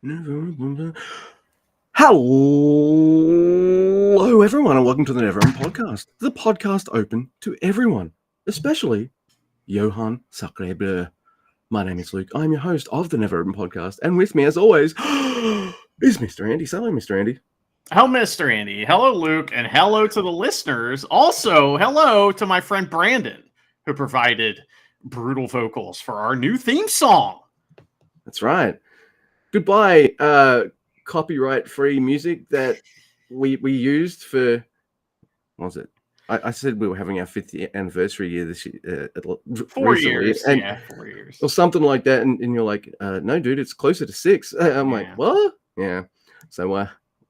Hello, everyone, and welcome to the Never End Podcast, the podcast open to everyone, especially Johan Sacrebleu. My name is Luke. I'm your host of the Never End Podcast, and with me, as always, is Mr. Andy. Hello, Mr. Andy. Hello, Mr. Andy. Hello, Luke, and hello to the listeners. Also, hello to my friend Brandon, who provided brutal vocals for our new theme song. That's right. Goodbye, copyright-free music that we used for, what was it? I said we were having our 50th anniversary year this year. 4 years. And, 4 years. Or something like that. And you're like, no, dude, it's closer to 6. I'm like, what? Yeah. So,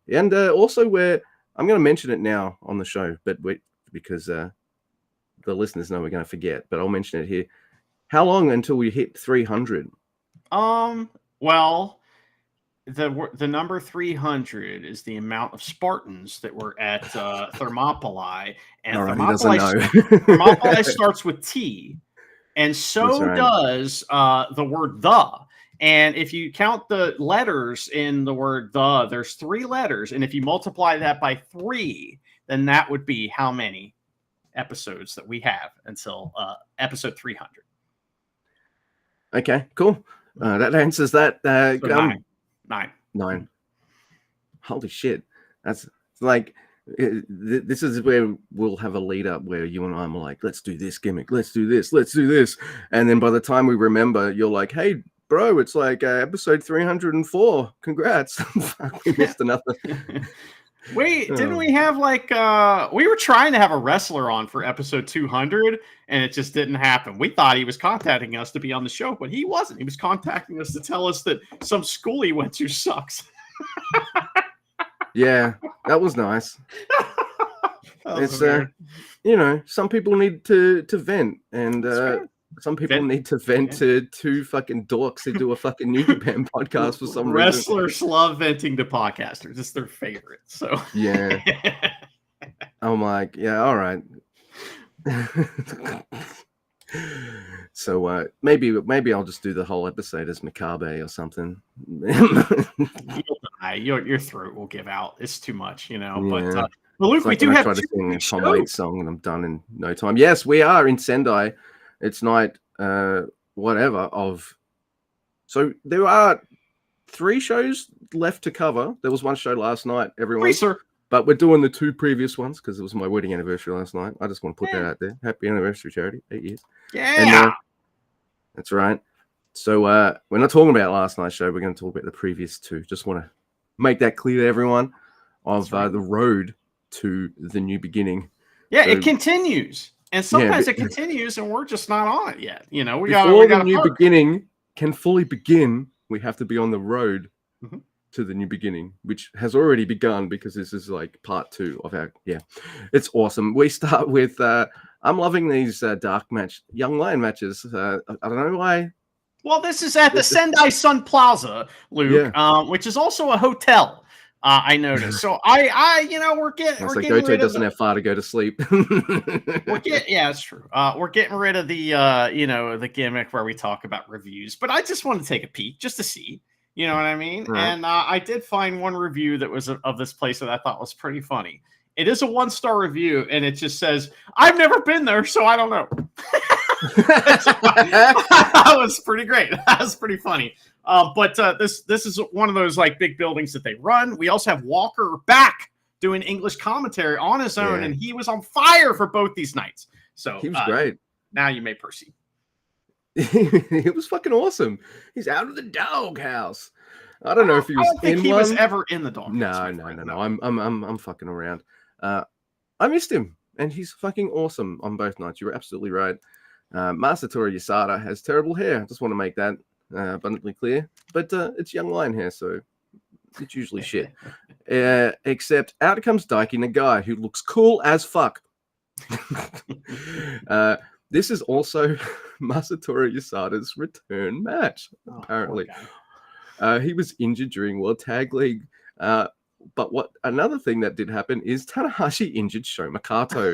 and also I'm going to mention it now on the show, but because the listeners know we're going to forget, but I'll mention it here. How long until we hit 300? Well, the number 300 is the amount of Spartans that were at Thermopylae, and Thermopylae starts with T, and so does the word the. And if you count the letters in the word the, there's 3 letters, and if you multiply that by 3, then that would be how many episodes that we have until episode 300. Okay, cool. That answers that. So 9. Holy shit. That's like, this is where we'll have a lead up where you and I are like, let's do this gimmick. Let's do this. And then by the time we remember, you're like, hey, bro, it's like episode 304. Congrats. We missed another. Wait, didn't we have we were trying to have a wrestler on for episode 200 and it just didn't happen. We thought he was contacting us to be on the show, but he wasn't. He was contacting us to tell us that some school he went to sucks. Yeah, that was nice. It's some people need to vent, and some people need to vent to 2 fucking dorks who do a fucking New Japan podcast for some reason. Wrestlers love venting to podcasters. It's their favorite. So yeah. I'm like, yeah, all right. So maybe I'll just do the whole episode as Makabe or something. Your throat will give out. It's too much, Yeah. But Luke, we do have to sing a Tom Waits song, and I'm done in no time. Yes, we are in Sendai. It's night, whatever of. So there are 3 shows left to cover. There was 1 show last night, everyone. Please, sir. But we're doing the 2 previous ones because it was my wedding anniversary last night. I just want to put that out there. Happy anniversary, charity. 8 years. Yeah. And, that's right. So we're not talking about last night's show. We're going to talk about the previous 2. Just want to make that clear to everyone of the road to the new beginning. Yeah, it continues. And sometimes it continues and we're just not on it yet. Before the new beginning can fully begin, we have to be on the road to the new beginning, which has already begun because this is like part 2 of our, it's awesome. We start with, I'm loving these Young Lion matches. I don't know why. Well, this is at the Sendai Sun Plaza, Luke, which is also a hotel. I noticed. So we're getting Goto doesn't have far to go to sleep. It's true. We're getting rid of the the gimmick where we talk about reviews, but I just wanted to take a peek just to see, you know what I mean? Right. And I did find one review that was of this place that I thought was pretty funny. It is a 1-star review, and it just says, "I've never been there, so I don't know." That was pretty great. That was pretty funny. But this is one of those big buildings that they run. We also have Walker back doing English commentary on his own, and he was on fire for both these nights. So he was great. Now you may proceed. It was fucking awesome. He's out of the doghouse. I don't know if he was was ever in the doghouse. No. I'm fucking around. I missed him, and he's fucking awesome on both nights. You were absolutely right. Masatori Yasada has terrible hair. I just want to make that abundantly clear. But it's Young Lion hair, so it's usually shit. Except out comes Daiki Nagai, who looks cool as fuck. This is also Masatori Yasada's return match, apparently. He was injured during World Tag League. But another thing that did happen is Tanahashi injured Sho Makato.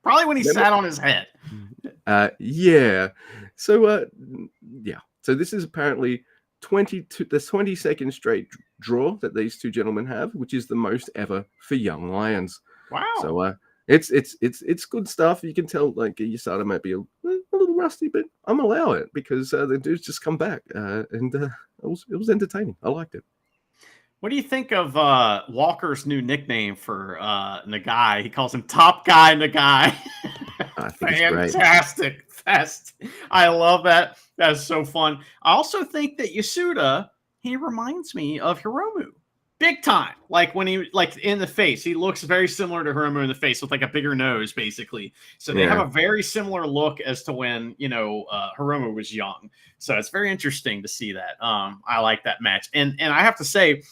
Probably when he sat on his head. Yeah. So, So this is apparently 22nd straight draw that these two gentlemen have, which is the most ever for young lions. Wow. So it's good stuff. You can tell like USADA might be a little rusty, but I'm allow it because the dudes just come back and it was entertaining. I liked it. What do you think of Walker's new nickname for Nagai? He calls him Top Guy Nagai. Fantastic. I love that. That's so fun. I also think that Yasuda, he reminds me of Hiromu. Big time. Like when he in the face. He looks very similar to Hiromu in the face with like a bigger nose, basically. So they have a very similar look as to when, Hiromu was young. So it's very interesting to see that. I like that match. And I have to say,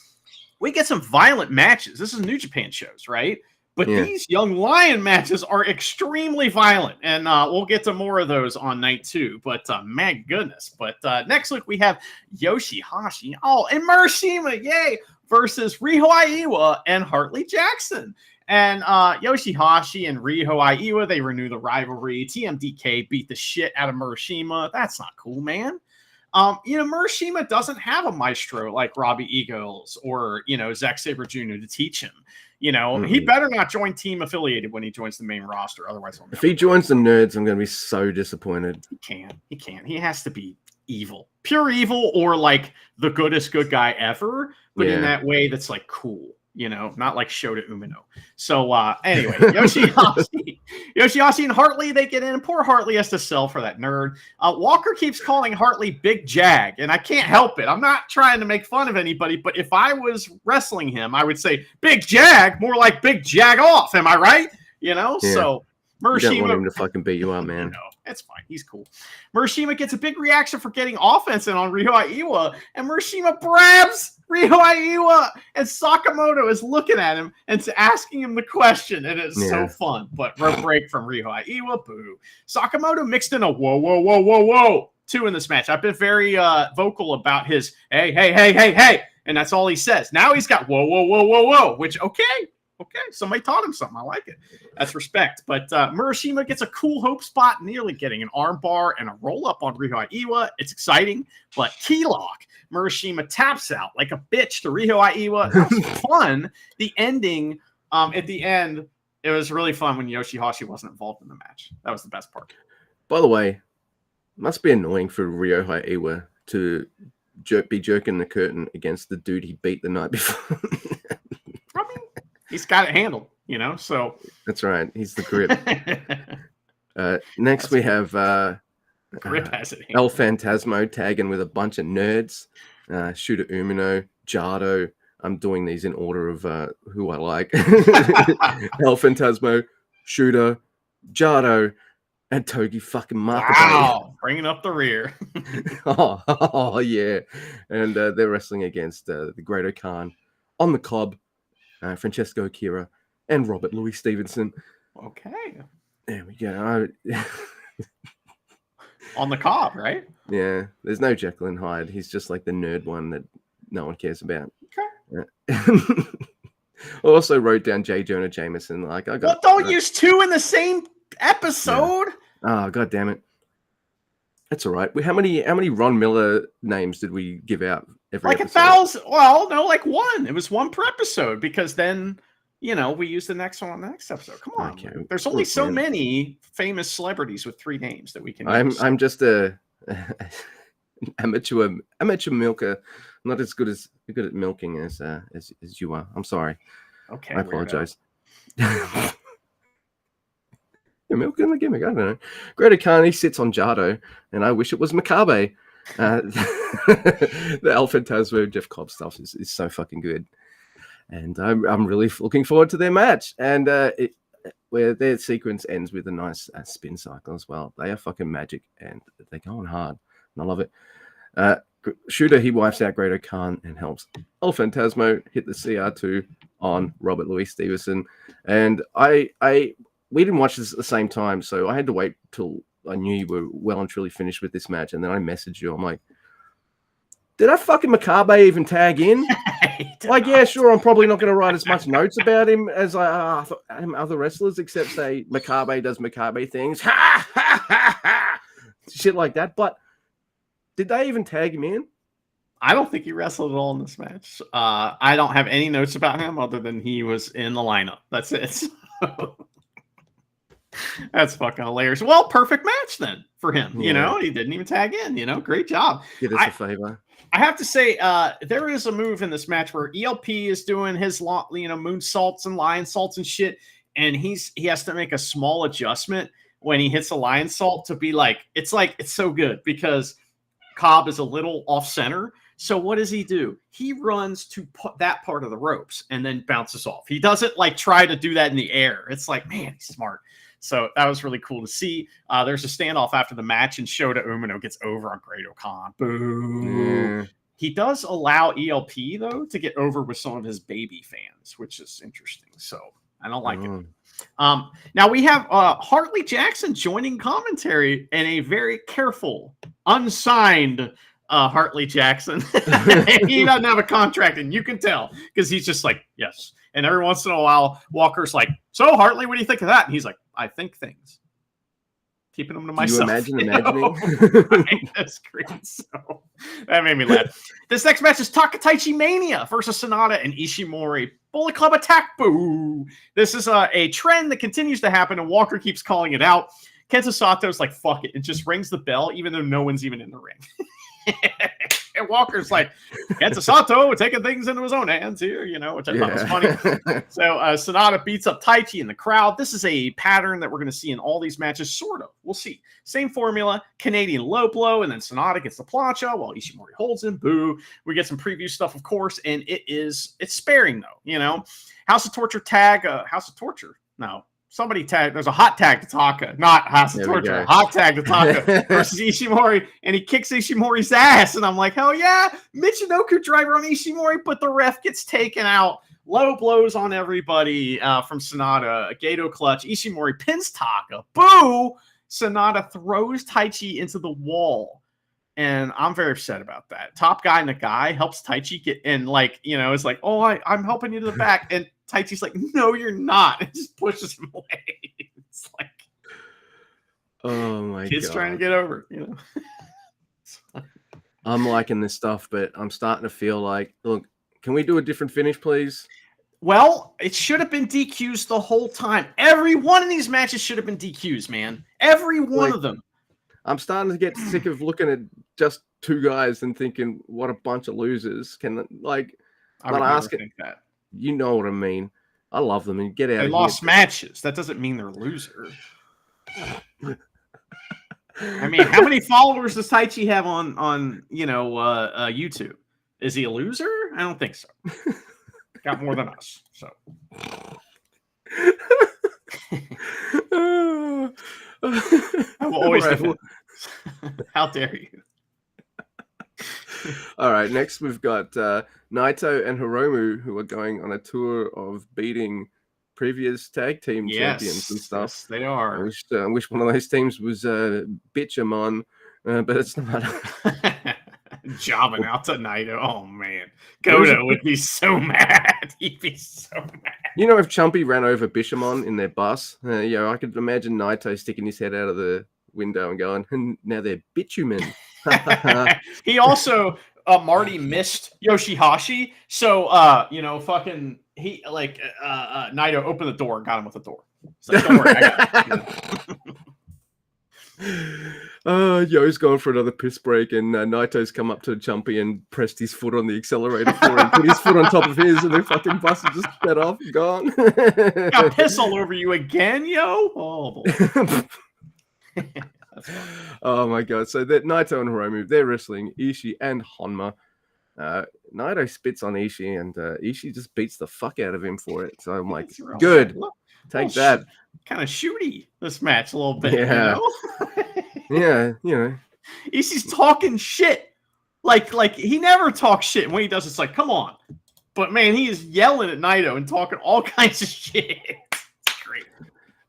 we get some violent matches. This is New Japan shows, right? But these Young Lion matches are extremely violent. And we'll get to more of those on night 2. But my goodness. But next week we have Yoshihashi. Oh, and Murashima, yay! Versus Riho Aiwa and Hartley Jackson. And Yoshihashi and Riho Aiwa, they renew the rivalry. TMDK beat the shit out of Murashima. That's not cool, man. Murashima doesn't have a maestro like Robbie Eagles or, Zack Sabre Jr. to teach him. He better not join Team Affiliated when he joins the main roster. Otherwise, if he joins the Nerds, I'm going to be so disappointed. He can't. He has to be evil. Pure evil or like the goodest good guy ever, but in that way that's like cool. Not like Shota Umino. So anyway, Yoshihashi and Hartley, they get in. And poor Hartley has to sell for that nerd. Walker keeps calling Hartley Big Jag, and I can't help it. I'm not trying to make fun of anybody, but if I was wrestling him, I would say Big Jag, more like Big Jag off. Am I right? So Murashima, you don't want him to fucking beat you up, man. It's fine. He's cool. Murashima gets a big reaction for getting offense in on Riho Aiwa, and Murashima grabs Riho Aiwa, and Sakamoto is looking at him and asking him the question, and it's so fun. But break from Riho Aiwa, boo. Sakamoto mixed in a whoa, too in this match. I've been very vocal about his hey, and that's all he says. Now he's got whoa, which okay, somebody taught him something. I like it. That's respect. But Murashima gets a cool hope spot, nearly getting an arm bar and a roll up on Riho Aiwa. It's exciting, but key lock. Murashima taps out like a bitch to Riho Aiwa. That was fun. The ending, at the end, it was really fun when Yoshihashi wasn't involved in the match. That was the best part. By the way, it must be annoying for Riho Aiwa to be jerking the curtain against the dude he beat the night before. He's got it handled, so. That's right. He's the grip. Next, we have Grip has it El Phantasmo tagging with a bunch of nerds. Shota Umino, Jado. I'm doing these in order of who I like. El Phantasmo, Shota, Jado, and Togi fucking Makabe. Wow, bringing up the rear. oh, yeah. And they're wrestling against the Great Khan on the club. Francesco Akira and Robert Louis Stevenson. Okay. There we go. On the Cobb, right? Yeah. There's no Jekyll and Hyde. He's just like the nerd one that no one cares about. Okay. I also wrote down J. Jonah Jameson. Don't use two in the same episode. Yeah. Oh, God damn it. That's all right. How many Ron Miller names did we give out every episode? 1,000. Well, no, like one. It was one per episode because then, we use the next one on the next episode. Come on. Okay. There's only so many famous celebrities with 3 names that we can use. I'm just a amateur milker. I'm not as good at milking as you are. I'm sorry. Okay. I apologize. Milking the gimmick, I don't know. Great Akani sits on Jado, and I wish it was Makabe. The El Phantasmo Jeff Cobb stuff is so fucking good, and I'm really looking forward to their match. And where their sequence ends with a nice spin cycle as well. They are fucking magic, and they're going hard, and I love it. Shooter, he wipes out Great Khan and helps El Phantasmo hit the CR2 on Robert Louis Stevenson, and we didn't watch this at the same time, so I had to wait till I knew you were well and truly finished with this match, and then I messaged you. I'm like, did I fucking Makabe even tag in? Yeah, sure, I'm probably not going to write as much notes about him as other wrestlers, except say Makabe does Makabe things. Ha, ha, ha, ha. Shit like that. But did they even tag him in? I don't think he wrestled at all in this match. I don't have any notes about him other than he was in the lineup. That's it. That's fucking hilarious. Well, perfect match then for him. You know, he didn't even tag in. You know, great job. Did us a favor. I have to say, there is a move in this match where ELP is doing his, moonsaults and lion salts and shit, and he has to make a small adjustment when he hits a lion salt to be like it's so good because Cobb is a little off center. So what does he do? He runs to that part of the ropes and then bounces off. He doesn't like try to do that in the air. It's like, man, he's smart. So that was really cool to see. There's a standoff after the match, and Shota Umino gets over on Great Khan. Boo. Yeah. He does allow ELP, though, to get over with some of his baby fans, which is interesting. So I don't like it. Now we have Hartley Jackson joining commentary and a very careful, unsigned Hartley Jackson. He doesn't have a contract, and you can tell because he's just like, yes. And every once in a while, Walker's like, so Hartley, what do you think of that? And he's like, I think things. Keeping them to myself. You imagining? Right? That's great. So that made me laugh. This next match is Takataichi Mania versus Sonata and Ishimori. Bullet Club attack. Boo. This is a trend that continues to happen, and Walker keeps calling it out. Kenta Sato's like, fuck it. It just rings the bell, even though no one's even in the ring. And Walker's like, Kenta Sato taking things into his own hands here, which I thought was funny. So Sonata beats up Taichi in the crowd. This is a pattern that we're going to see in all these matches, sort of. We'll see. Same formula, Canadian low blow, and then Sonata gets the plancha while Ishimori holds him. Boo. We get some preview stuff, of course, and it's sparing, though, House of Torture tag, House of Torture. No. Somebody tagged. There's a hot tag to Taka, not House of Torture. Hot tag to Taka versus Ishimori, and he kicks Ishimori's ass. And I'm like, hell yeah, Michinoku driver on Ishimori, but the ref gets taken out. Low blows on everybody from Sonata. A Gato clutch. Ishimori pins Taka. Boo! Sonata throws Taichi into the wall. And I'm very upset about that. Top guy Nagai helps Taichi get in, it's like, oh, I'm helping you to the back. And Taichi's like, no, you're not. It just pushes him away. It's like, oh my god, kid's trying to get over, I'm liking this stuff, but I'm starting to feel like, look, can we do a different finish, please? Well, it should have been DQs the whole time. Every one of these matches should have been DQs, man. Every one of them. I'm starting to get sick of looking at just two guys and thinking, what a bunch of losers. I would ask it. Think that. You know what I mean. I love them and get out. They lost matches. That doesn't mean they're losers. I mean, how many followers does Taichi have on YouTube? Is he a loser? I don't think so. Got more than us. So. I will always defend. How dare you? All right, next we've got Naito and Hiromu, who are going on a tour of beating previous tag team champions and stuff. Yes, they are. I wish one of those teams was Bitchamon, but it's not. Jobbing out to Naito. Oh, man. Goto would be so mad. He'd be so mad. If Chumpy ran over Bishamon in their bus, I could imagine Naito sticking his head out of the window and going, and now they're bitumen. He also, Marty missed Yoshihashi. So, fucking, Naito opened the door and got him with the door. It's like, don't worry, I got it. Yo's going for another piss break, and Naito's come up to Chumpy and pressed his foot on the accelerator for him, put his foot on top of his, and the fucking bus is just cut off and gone. Got piss all over you again, yo? Oh, boy. Oh my god! So that Naito and Hiromu, they're wrestling Ishii and Honma. Naito spits on Ishii, and Ishii just beats the fuck out of him for it. So I'm like, good, take that. Kind of shooty this match a little bit. Yeah, yeah. Ishii's talking shit. Like he never talks shit. And when he does, it's like, come on. But man, he is yelling at Naito and talking all kinds of shit. It's great.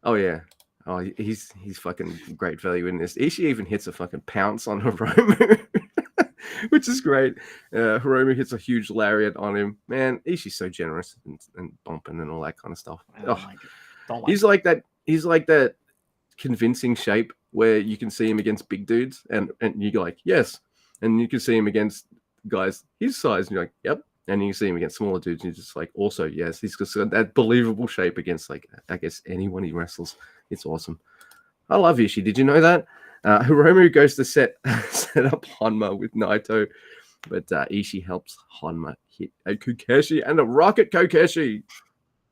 Oh yeah. Oh, he's fucking great value in this. Ishii even hits a fucking pounce on Hiromu, which is great. Hiromu hits a huge lariat on him. Man, Ishii's so generous and bumping and all that kind of stuff. He's like that. He's like that convincing shape where you can see him against big dudes, and you go like, yes, and you can see him against guys his size, and you're like, yep. And you see him against smaller dudes, and you're just like, also, yes, he's just got that believable shape against, like, I guess anyone he wrestles. It's awesome. I love Ishii. Did you know that? Hiromu goes to set up Honma with Naito, but Ishii helps Honma hit a Kokeshi and a rocket Kokeshi.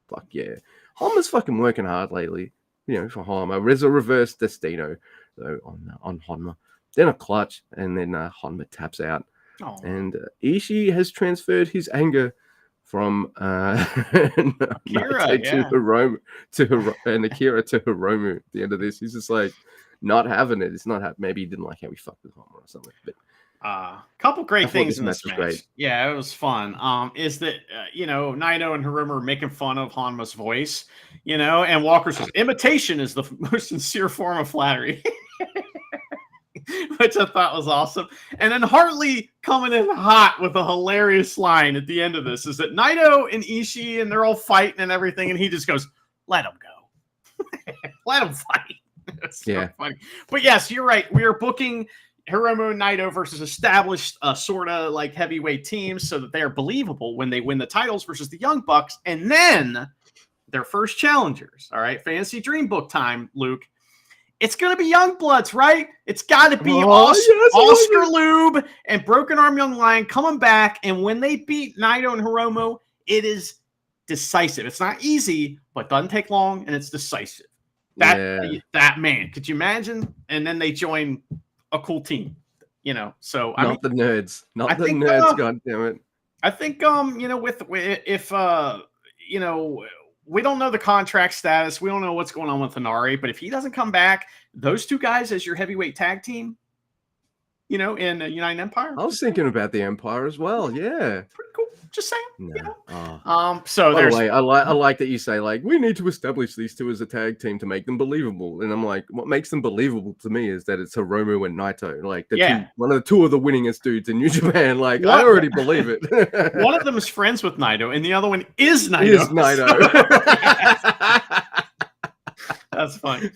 Fuck yeah. Honma's fucking working hard lately, for Honma. There's a reverse Destino, though, on Honma. Then a clutch, and then Honma taps out. Oh. And Ishii has transferred his anger from Naito to Hiromu, and Akira to Hiromu at the end of this. He's just like not having it. It's not maybe he didn't like how we fucked with Honma or something. But couple great things in this match. Great. Yeah, it was fun. Is that Naito and Hiromu are making fun of Honma's voice, and Walker says imitation is the most sincere form of flattery. Which I thought was awesome. And then Hartley coming in hot with a hilarious line at the end of this is that Naito and Ishii, and they're all fighting and everything, and he just goes, let them go. Let them fight. It's so funny. But yes, you're right. We are booking Hiromu and Naito versus established sort of like heavyweight teams so that they are believable when they win the titles versus the Young Bucks. And then their first challengers. All right, Fantasy Dream Book time, Luke. It's going to be Youngbloods, right? It's got to be Oscar Lube and Broken Arm Young Lion coming back. And when they beat Naito and Hiromu, it is decisive. It's not easy, but doesn't take long, and it's decisive. That man, could you imagine? And then they join a cool team, So the nerds, God damn it. I think we don't know the contract status. We don't know what's going on with Hanari, but if he doesn't come back, those two guys as your heavyweight tag team, in the United Empire. I was thinking about the Empire as well. Yeah, pretty cool. Just saying. No. So by the way, I like that you say like we need to establish these two as a tag team to make them believable. And I'm like, what makes them believable to me is that it's Hiromu and Naito. Like one of the two of the winningest dudes in New Japan. Like I already believe it. One of them is friends with Naito, and the other one is Naito. That's funny.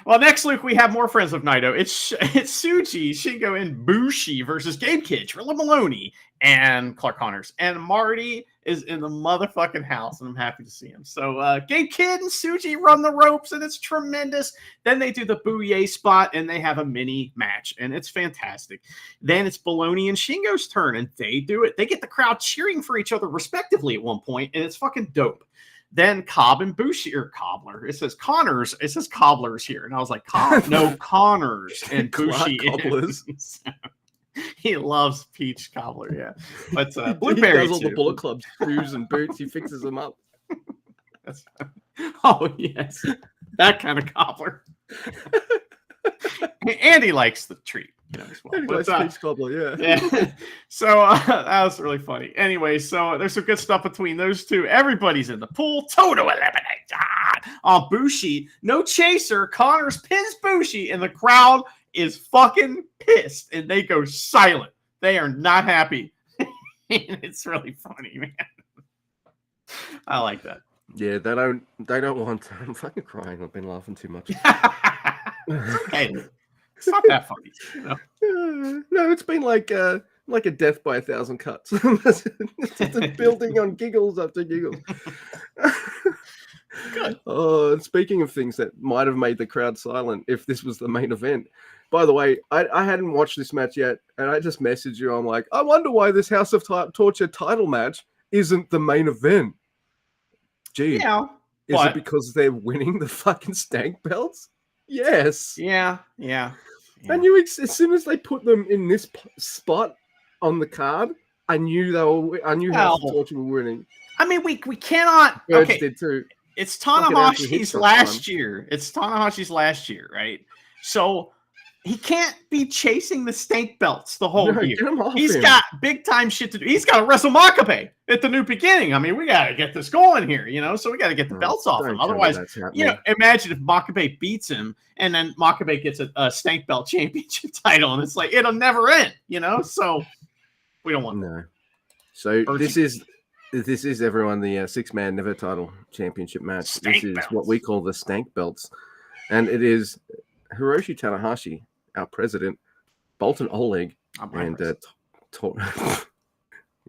Well, next, Luke, we have more friends of Naito. It's Tsuji, Shingo, and Bushi versus Gabe Kidd, Trilla Maloney, and Clark Connors. And Marty is in the motherfucking house, and I'm happy to see him. So Gabe Kidd and Tsuji run the ropes, and it's tremendous. Then they do the Booyah spot, and they have a mini match, and it's fantastic. Then it's Maloney and Shingo's turn, and they do it. They get the crowd cheering for each other respectively at one point, and it's fucking dope. Then Cobb and Bushi, or Cobbler. It says Connors. It says Cobblers here. And I was like, no, Connors and Bushi. He loves peach cobbler, yeah. But Blueberry he does all the Bullet Club shoes and boots. He fixes them up. Oh, yes. That kind of cobbler. And he likes the treat. As well. But, peach cobbler, yeah. So that was really funny. Anyway, so there's some good stuff between those two. Everybody's in the pool. Toto eliminate. Bushi, no chaser. Connors pins Bushi, and the crowd is fucking pissed, and they go silent. They are not happy. It's really funny, man. I like that. Yeah, they don't want to. I'm fucking crying. I've been laughing too much. Okay. It's not that funny, No, it's been like a death by 1,000 cuts. Just building on giggles after giggles. Good. Speaking of things that might have made the crowd silent if this was the main event. By the way, I hadn't watched this match yet, and I just messaged you. I'm like, I wonder why this House of Torture title match isn't the main event. Gee, is it because they're winning the fucking stank belts? Yes. Yeah. I knew as soon as they put them in this spot on the card, I knew House of Torture were winning. I mean, we cannot. Birds did too. It's Tanahashi's last year. It's Tanahashi's last year, right? So he can't be chasing the stank belts the whole year. He's got big time shit to do. He's got to wrestle Makabe at the New Beginning. I mean, we got to get this going here, So we got to get the belts off him. Otherwise, imagine if Makabe beats him and then Makabe gets a stank belt championship title, and it's like it'll never end, So we don't want that. So this is everyone the 6-man never title championship match. This is what we call the stank belts, and it is Hiroshi Tanahashi, our president, Bolton Oleg, and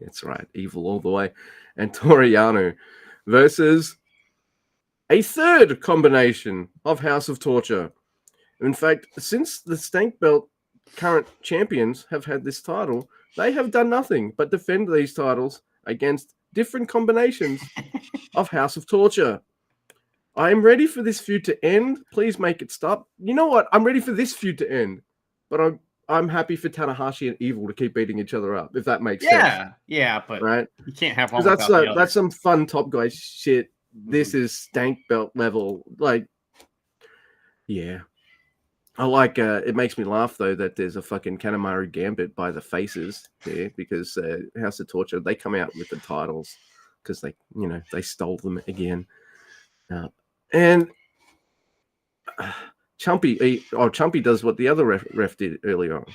That's right, evil all the way. And Toru Yano versus a third combination of House of Torture. In fact, since the Stank Belt current champions have had this title, they have done nothing but defend these titles against different combinations of House of Torture. I am ready for this feud to end. Please make it stop. You know what? I'm ready for this feud to end, but I'm happy for Tanahashi and Evil to keep beating each other up, if that makes sense. Yeah, but right? You can't have one without the other. That's some fun top guy shit. This is Stank Belt level. Like, yeah. I like, it makes me laugh, though, that there's a fucking Kanemaru Gambit by the faces there, because House of Torture, they come out with the titles because they, they stole them again. And Chumpy does what the other ref did earlier on.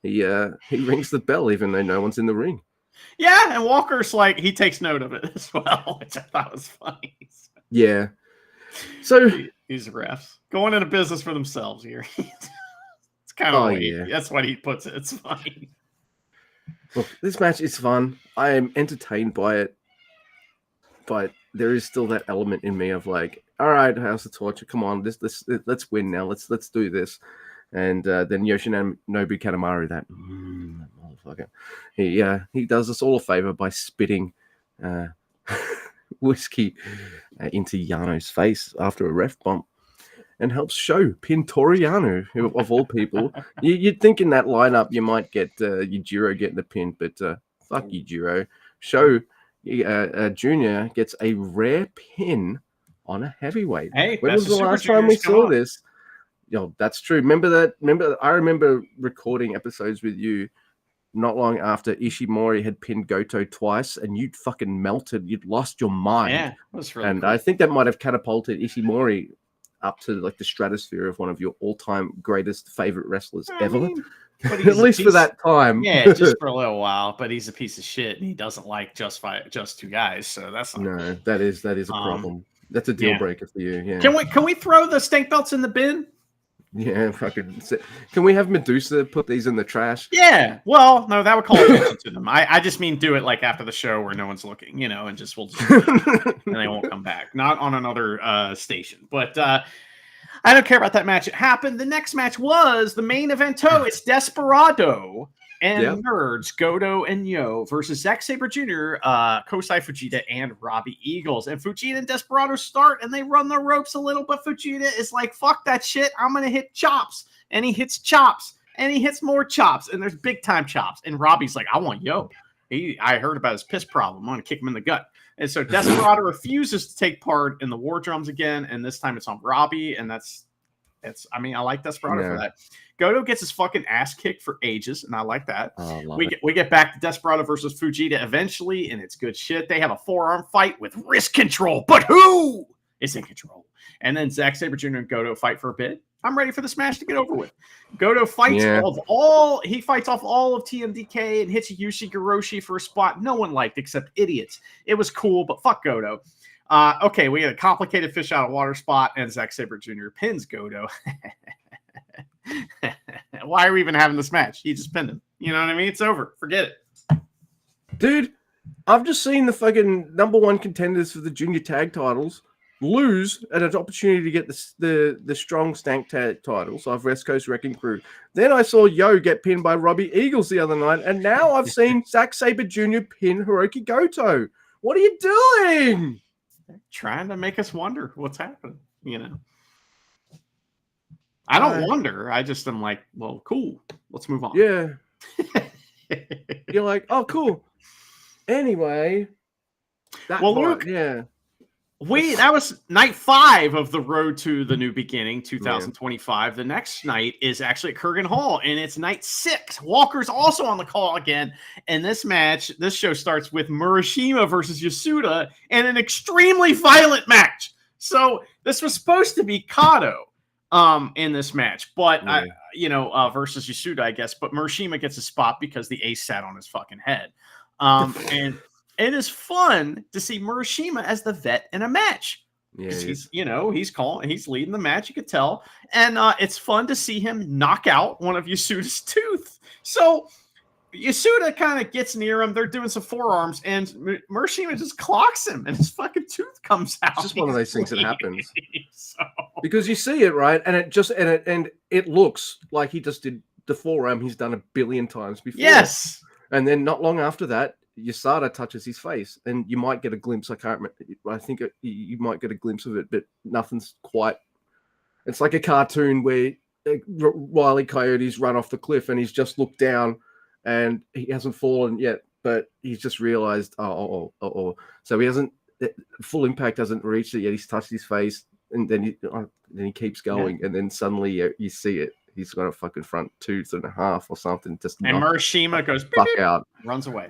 He rings the bell even though no one's in the ring. Yeah, and Walker's like, he takes note of it as well, which I thought was funny. Yeah. So these refs going into business for themselves here. It's kind of that's what he puts it. It's funny. Look, this match is fun. I am entertained by it, but there is still that element in me of like, all right, House of Torture, come on, let's win now. Let's do this. And then Yoshinobu Kanemaru, that motherfucker, he does us all a favor by spitting whiskey into Yano's face after a ref bump, and helps Sho pin Toru Yano, who, of all people. You'd think in that lineup you might get Yujiro getting the pin, but fuck Yujiro. Sho Junior gets a rare pin on a heavyweight. Hey, when was the last time we saw this? That's true. I remember recording episodes with you not long after Ishimori had pinned Goto twice, and you'd fucking melted. You'd lost your mind. Yeah, that's really cool. I think that might have catapulted Ishimori up to like the stratosphere of one of your all-time greatest favorite wrestlers ever. At least for that time. Yeah, just for a little while. But he's a piece of shit, and he doesn't like just two guys. So that's not cool. That is a problem. That's a deal breaker for you. Yeah. Can we throw the stink belts in the bin? Yeah, fucking. Can we have Medusa put these in the trash? Yeah. Well, no, that would call attention to them. I just mean do it like after the show where no one's looking, and we'll just and they won't come back. Not on another station. But I don't care about that match. It happened. The next match was the main evento. It's Desperado and Nerds, Goto and Yo versus Zack Sabre Jr., Kosai Fujita, and Robbie Eagles. And Fujita and Desperado start, and they run the ropes a little, but Fujita is like, fuck that shit. I'm going to hit chops. And he hits chops, and he hits more chops, and there's big-time chops. And Robbie's like, I want Yo. I heard about his piss problem. I'm going to kick him in the gut. And so Desperado refuses to take part in the War Drums again, and this time it's on Robbie, and I like Desperado for that. Goto gets his fucking ass kicked for ages, and I like that. We get back to Desperado versus Fujita eventually, and it's good shit. They have a forearm fight with wrist control, but who is in control? And then Zack Sabre Jr. and Goto fight for a bit. I'm ready for this match to get over with. Goto fights off all of TMDK and hits Yushi-Giroshi for a spot no one liked except idiots. It was cool, but fuck Goto. Okay, we had a complicated fish out of water spot, and Zack Sabre Jr. pins Goto. Why are we even having this match? He just pinned him. You know what I mean? It's over. Forget it. Dude, I've just seen the fucking #1 contenders for the junior tag titles lose at an opportunity to get the strong stank tag titles of West Coast Wrecking Crew. Then I saw Yo get pinned by Robbie Eagles the other night, and now I've seen Zack Sabre Jr. pin Hiroki Goto. What are you doing? They're trying to make us wonder what's happening, I don't wonder. I just am like, well, cool. Let's move on. Yeah. You're like, oh, cool. Anyway. Luke, that was night 5 of the Road to the New Beginning 2025. The next night is actually at Kurgan Hall, and it's night 6. Walker's also on the call again. And this show starts with Murashima versus Yasuda and an extremely violent match. So this was supposed to be Kato in this match, but versus Yasuda, I guess. But Murashima gets a spot because the ace sat on his fucking head. And it is fun to see Murashima as the vet in a match. Yeah, he's leading the match, you could tell. And it's fun to see him knock out one of Yasuda's tooth. So Yasuda kind of gets near him. They're doing some forearms, and Murashima just clocks him, and his fucking tooth comes out. It's just one of those things that happens. So. Because you see it, right? And it looks like he just did the forearm he's done 1 billion times before. Yes. And then not long after that, Yasada touches his face, and you might get a glimpse. I can't remember. I think you might get a glimpse of it, but nothing's quite. It's like a cartoon where Wile E. Coyote's run off the cliff, and he's just looked down, and he hasn't fallen yet, but he's just realized, So he hasn't. Full impact hasn't reached it yet. He's touched his face, and then he keeps going, and then suddenly you see it. He's got a fucking front tooth and a half or something. Just and Murashima goes fuck out, runs away.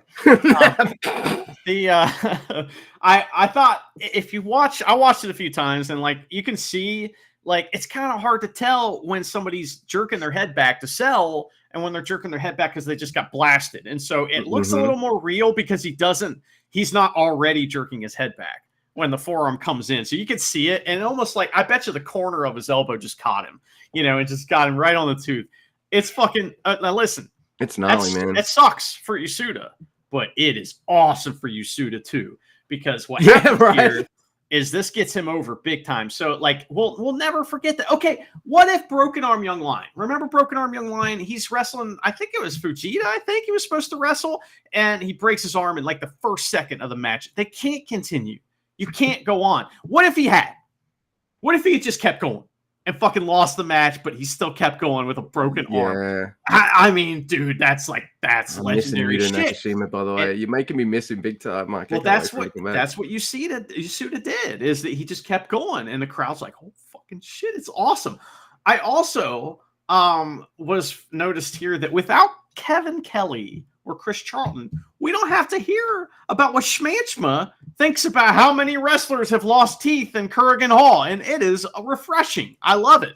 I thought if you watch, I watched it a few times, and like you can see, like it's kind of hard to tell when somebody's jerking their head back to sell, and when they're jerking their head back because they just got blasted. And so it looks a little more real because he's not already jerking his head back when the forearm comes in. So you can see it, and almost like, I bet you the corner of his elbow just caught him, and just got him right on the tooth. It's fucking, now listen. It's gnarly, man. It sucks for Yasuda, but it is awesome for Yasuda too, because what happens here is this gets him over big time. So like, we'll never forget that. Okay, what if Broken Arm Young Lion? Remember Broken Arm Young Lion? He's wrestling, I think it was Fujita, I think he was supposed to wrestle, and he breaks his arm in like the first second of the match. They can't continue. You can't go on. What if he had? What if he just kept going and fucking lost the match, but he still kept going with a broken arm? I mean, dude, that's legendary shit. Nakashima, by the way, you're making me miss him big time, Mike. Well, that's what Yasuda did, is that he just kept going, and the crowd's like, "Oh fucking shit, it's awesome." I also was noticed here that without Kevin Kelly or Chris Charlton, we don't have to hear about what Schmanchma thinks about how many wrestlers have lost teeth in Kurgan Hall, and it is refreshing. I love it.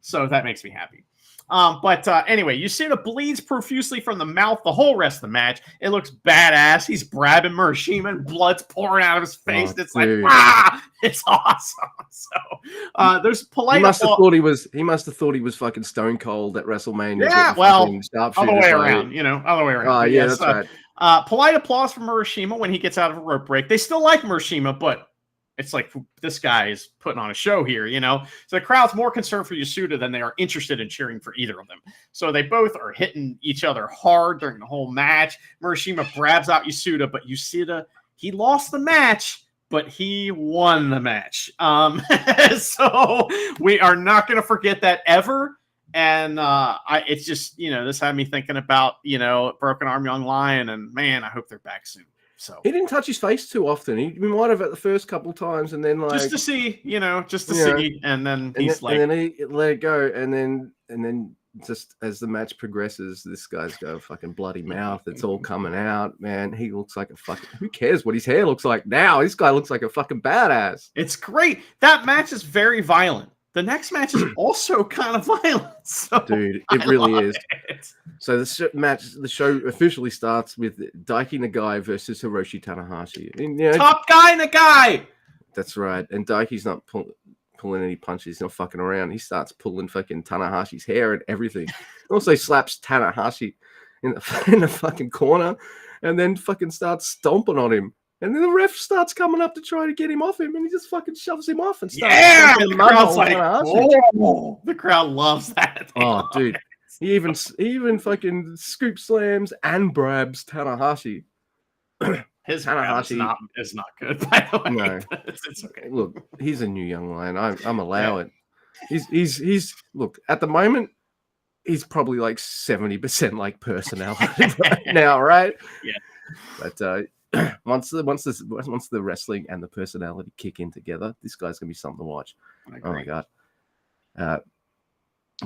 So that makes me happy. Anyway, Yasuda bleeds profusely from the mouth the whole rest of the match. It looks badass. He's grabbing Murashima, and blood's pouring out of his face. It's dude. Like, it's awesome. So there's polite. He must have thought he was fucking stone cold at WrestleMania. Yeah, well, other way around. Other way around. Oh, yeah, that's right. Polite applause for Murashima when he gets out of a rope break. They still like Murashima, but it's like, this guy is putting on a show here, So the crowd's more concerned for Yasuda than they are interested in cheering for either of them. So they both are hitting each other hard during the whole match. Murashima grabs out Yasuda, but Yasuda, he lost the match, but he won the match. So we are not going to forget that ever. And it's just, this had me thinking about, Broken Arm Young Lion, and man, I hope they're back soon. So he didn't touch his face too often. He might have at the first couple of times, and then just to see, see, and then he's and then he let it go, and then just as the match progresses, this guy's got a fucking bloody mouth. It's all coming out, man. He looks like a fucking. Who cares what his hair looks like now? This guy looks like a fucking badass. It's great. That match is very violent. The next match is also kind of violent. So dude, it really is. So the show officially starts with Daiki Nagai versus Hiroshi Tanahashi. And, top guy Nagai! That's right. And Daiki's not pulling any punches. He's not fucking around. He starts pulling fucking Tanahashi's hair and everything. Also slaps Tanahashi in the fucking corner, and then fucking starts stomping on him. And then the ref starts coming up to try to get him off him, and he just fucking shoves him off and starts. Yeah, the crowd's like, oh, the crowd loves that. Oh, dude, he even fucking scoop slams and brabs Tanahashi. His Tanahashi is not good, by the way. No, it's okay. Look, he's a new young lion. I'm allow it. He's look at the moment. He's probably like 70% like personality right now, right? Yeah, but. Once the wrestling and the personality kick in together, this guy's gonna be something to watch. Oh my god!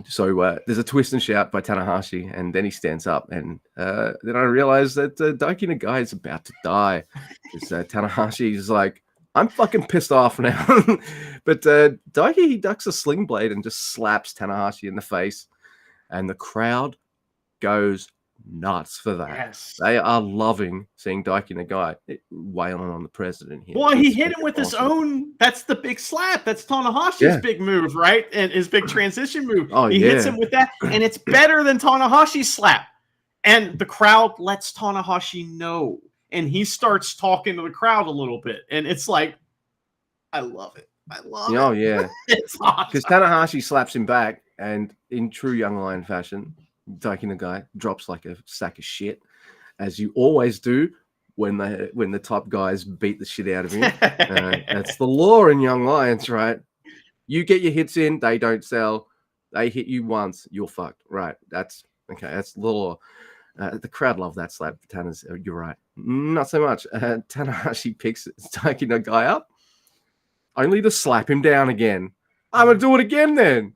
So there's a twist and shout by Tanahashi, and then he stands up, and then I realize that Daiki Nagai is about to die. Tanahashi is like, I'm fucking pissed off now, but Daiki, he ducks a sling blade and just slaps Tanahashi in the face, and the crowd goes nuts for that. Yes. They are loving seeing Daiki Nagai wailing on the president here. Well, he hit him with his own. That's the big slap. That's Tanahashi's big move, right? And his big transition move. He hits him with that, and it's better than Tanahashi's slap. And the crowd lets Tanahashi know. And he starts talking to the crowd a little bit. And it's like, I love it. I love it. Oh, yeah. It's awesome. Because Tanahashi slaps him back, and in true Young Lion fashion, Daiki Nagai drops like a sack of shit, as you always do when the top guys beat the shit out of him. That's the law in Young Lions, right? You get your hits in, they don't sell. They hit you once, you're fucked. Right. That's okay. That's the law. The crowd love that slap. Tana's, you're right. Not so much. Tanahashi picks Daiki Nagai up, only to slap him down again. I'm gonna do it again then.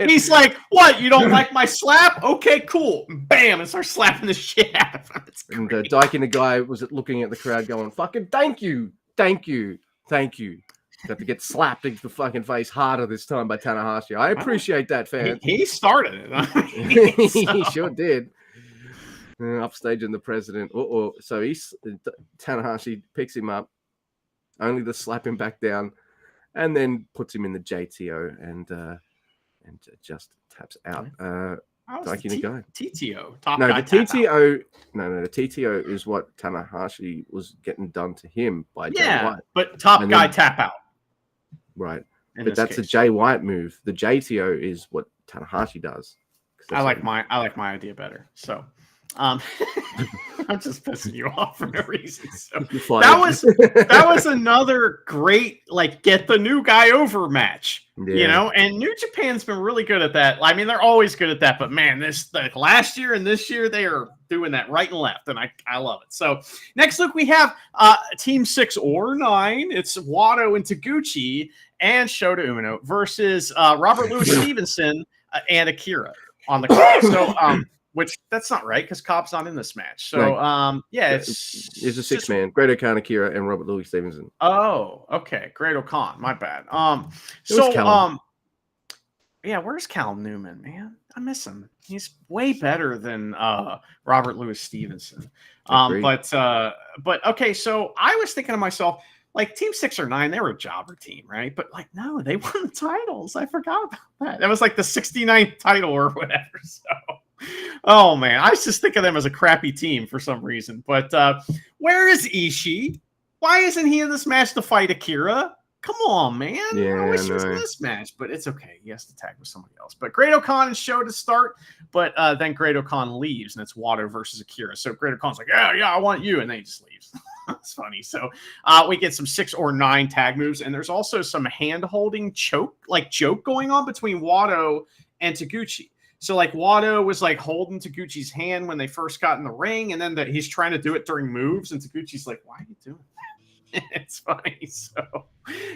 He's like, "What? You don't like my slap? Okay, cool." Bam, and starts slapping the shit out of him. And Daiki Nagai was looking at the crowd, going, "Fucking thank you, thank you, thank you." Got to get slapped into the fucking face harder this time by Tanahashi. I appreciate that, fans. He started it. He sure did. Upstaging the president. So Tanahashi picks him up, only to slap him back down, and then puts him in the JTO and just taps out. Daiki Nagai. TTO. The TTO is what Tanahashi was getting done to him by Jay White. But top guy tap out. Right. But that's a Jay White move. The JTO is what Tanahashi does. I like my idea better. So I'm just pissing you off for no reason. So that was another great get the new guy over match. Yeah. And New Japan's been really good at that. I mean, they're always good at that, but man, this last year and this year they are doing that right and left, and I love it. So next look we have Team 6 or 9. It's Wato and Taguchi and Shota Umino versus Robert Louis Stevenson and Akira on the card. So which that's not right because Cobb's not in this match. So it's a 6-man. Great-O-Khan, Akira, and Robert Louis Stevenson. Oh, okay. Great-O-Khan, my bad. Where's Callum Newman, man? I miss him. He's way better than Robert Louis Stevenson. But okay, so I was thinking to myself, Team 6 or 9, they were a jobber team, right? But no, they won the titles. I forgot about that. That was the 69th title or whatever. So oh man, I just think of them as a crappy team for some reason. But where is Ishii? Why isn't he in this match to fight Akira? Come on, man. Yeah, I wish he was in this match, but it's okay. He has to tag with somebody else. But Great-O-Khan is show to start, but then Great-O-Khan leaves, and it's Wato versus Akira. So Great-O-Khan's like, yeah, I want you, and then he just leaves. That's funny. So we get some 6 or 9 tag moves, and there's also some hand-holding joke going on between Wato and Taguchi. So Wato was holding Taguchi's hand when they first got in the ring, and then he's trying to do it during moves, and Taguchi's like, "Why are you doing that?" It's funny. So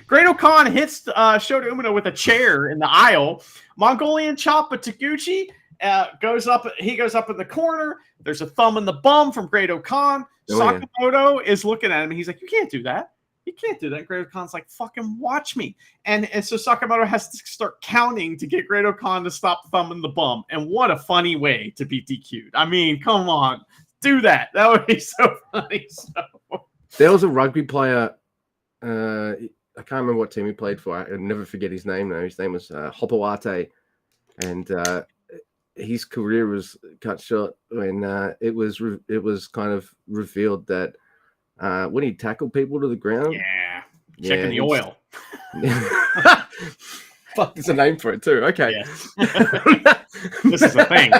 Great-O-Khan hits Shota Umino with a chair in the aisle. Mongolian chop, but Taguchi goes up. He goes up in the corner. There's a thumb in the bum from Great-O-Khan. Sakamoto is looking at him, and he's like, "You can't do that. You can't do that." Great-O-Khan's like, "Fucking watch me." And so Sakamoto has to start counting to get Great-O-Khan to stop thumbing the bum. And what a funny way to be DQ'd. I mean, come on. Do that. That would be so funny. So there was a rugby player. I can't remember what team he played for. I'll never forget his name, though. His name was Hopawate. And his career was cut short when it was kind of revealed that when he tackled people to the ground. Checking the oil. Fuck, there's a name for it too. Okay. Yeah. This is a thing.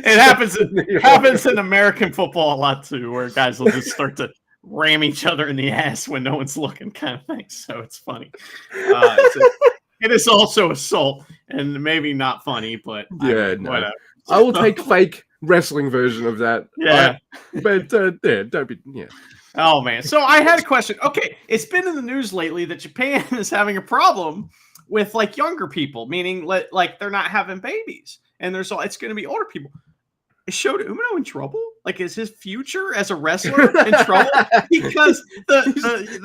It happens in American football a lot too, where guys will just start to ram each other in the ass when no one's looking, kind of thing. So it's funny. It is also assault, and maybe not funny, but whatever. I will take fake wrestling version of that. Yeah, but don't be. Yeah. Oh man. So I had a question. Okay, it's been in the news lately that Japan is having a problem with younger people, meaning they're not having babies, and it's going to be older people. Is Shota Umino in trouble? Is his future as a wrestler in trouble? Because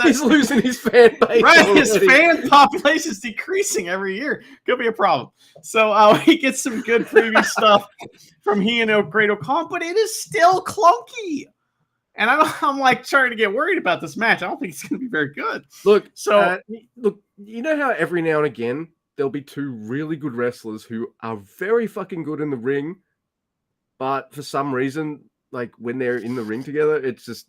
he's losing his fan base. Right, already. His fan population is decreasing every year. Could be a problem. So he gets some good preview stuff from he and Great-O-Khan, but it is still clunky. And I'm like trying to get worried about this match. I don't think it's going to be very good. Look, So look, you know how every now and again there'll be two really good wrestlers who are very fucking good in the ring, but for some reason, like when they're in the ring together, it's just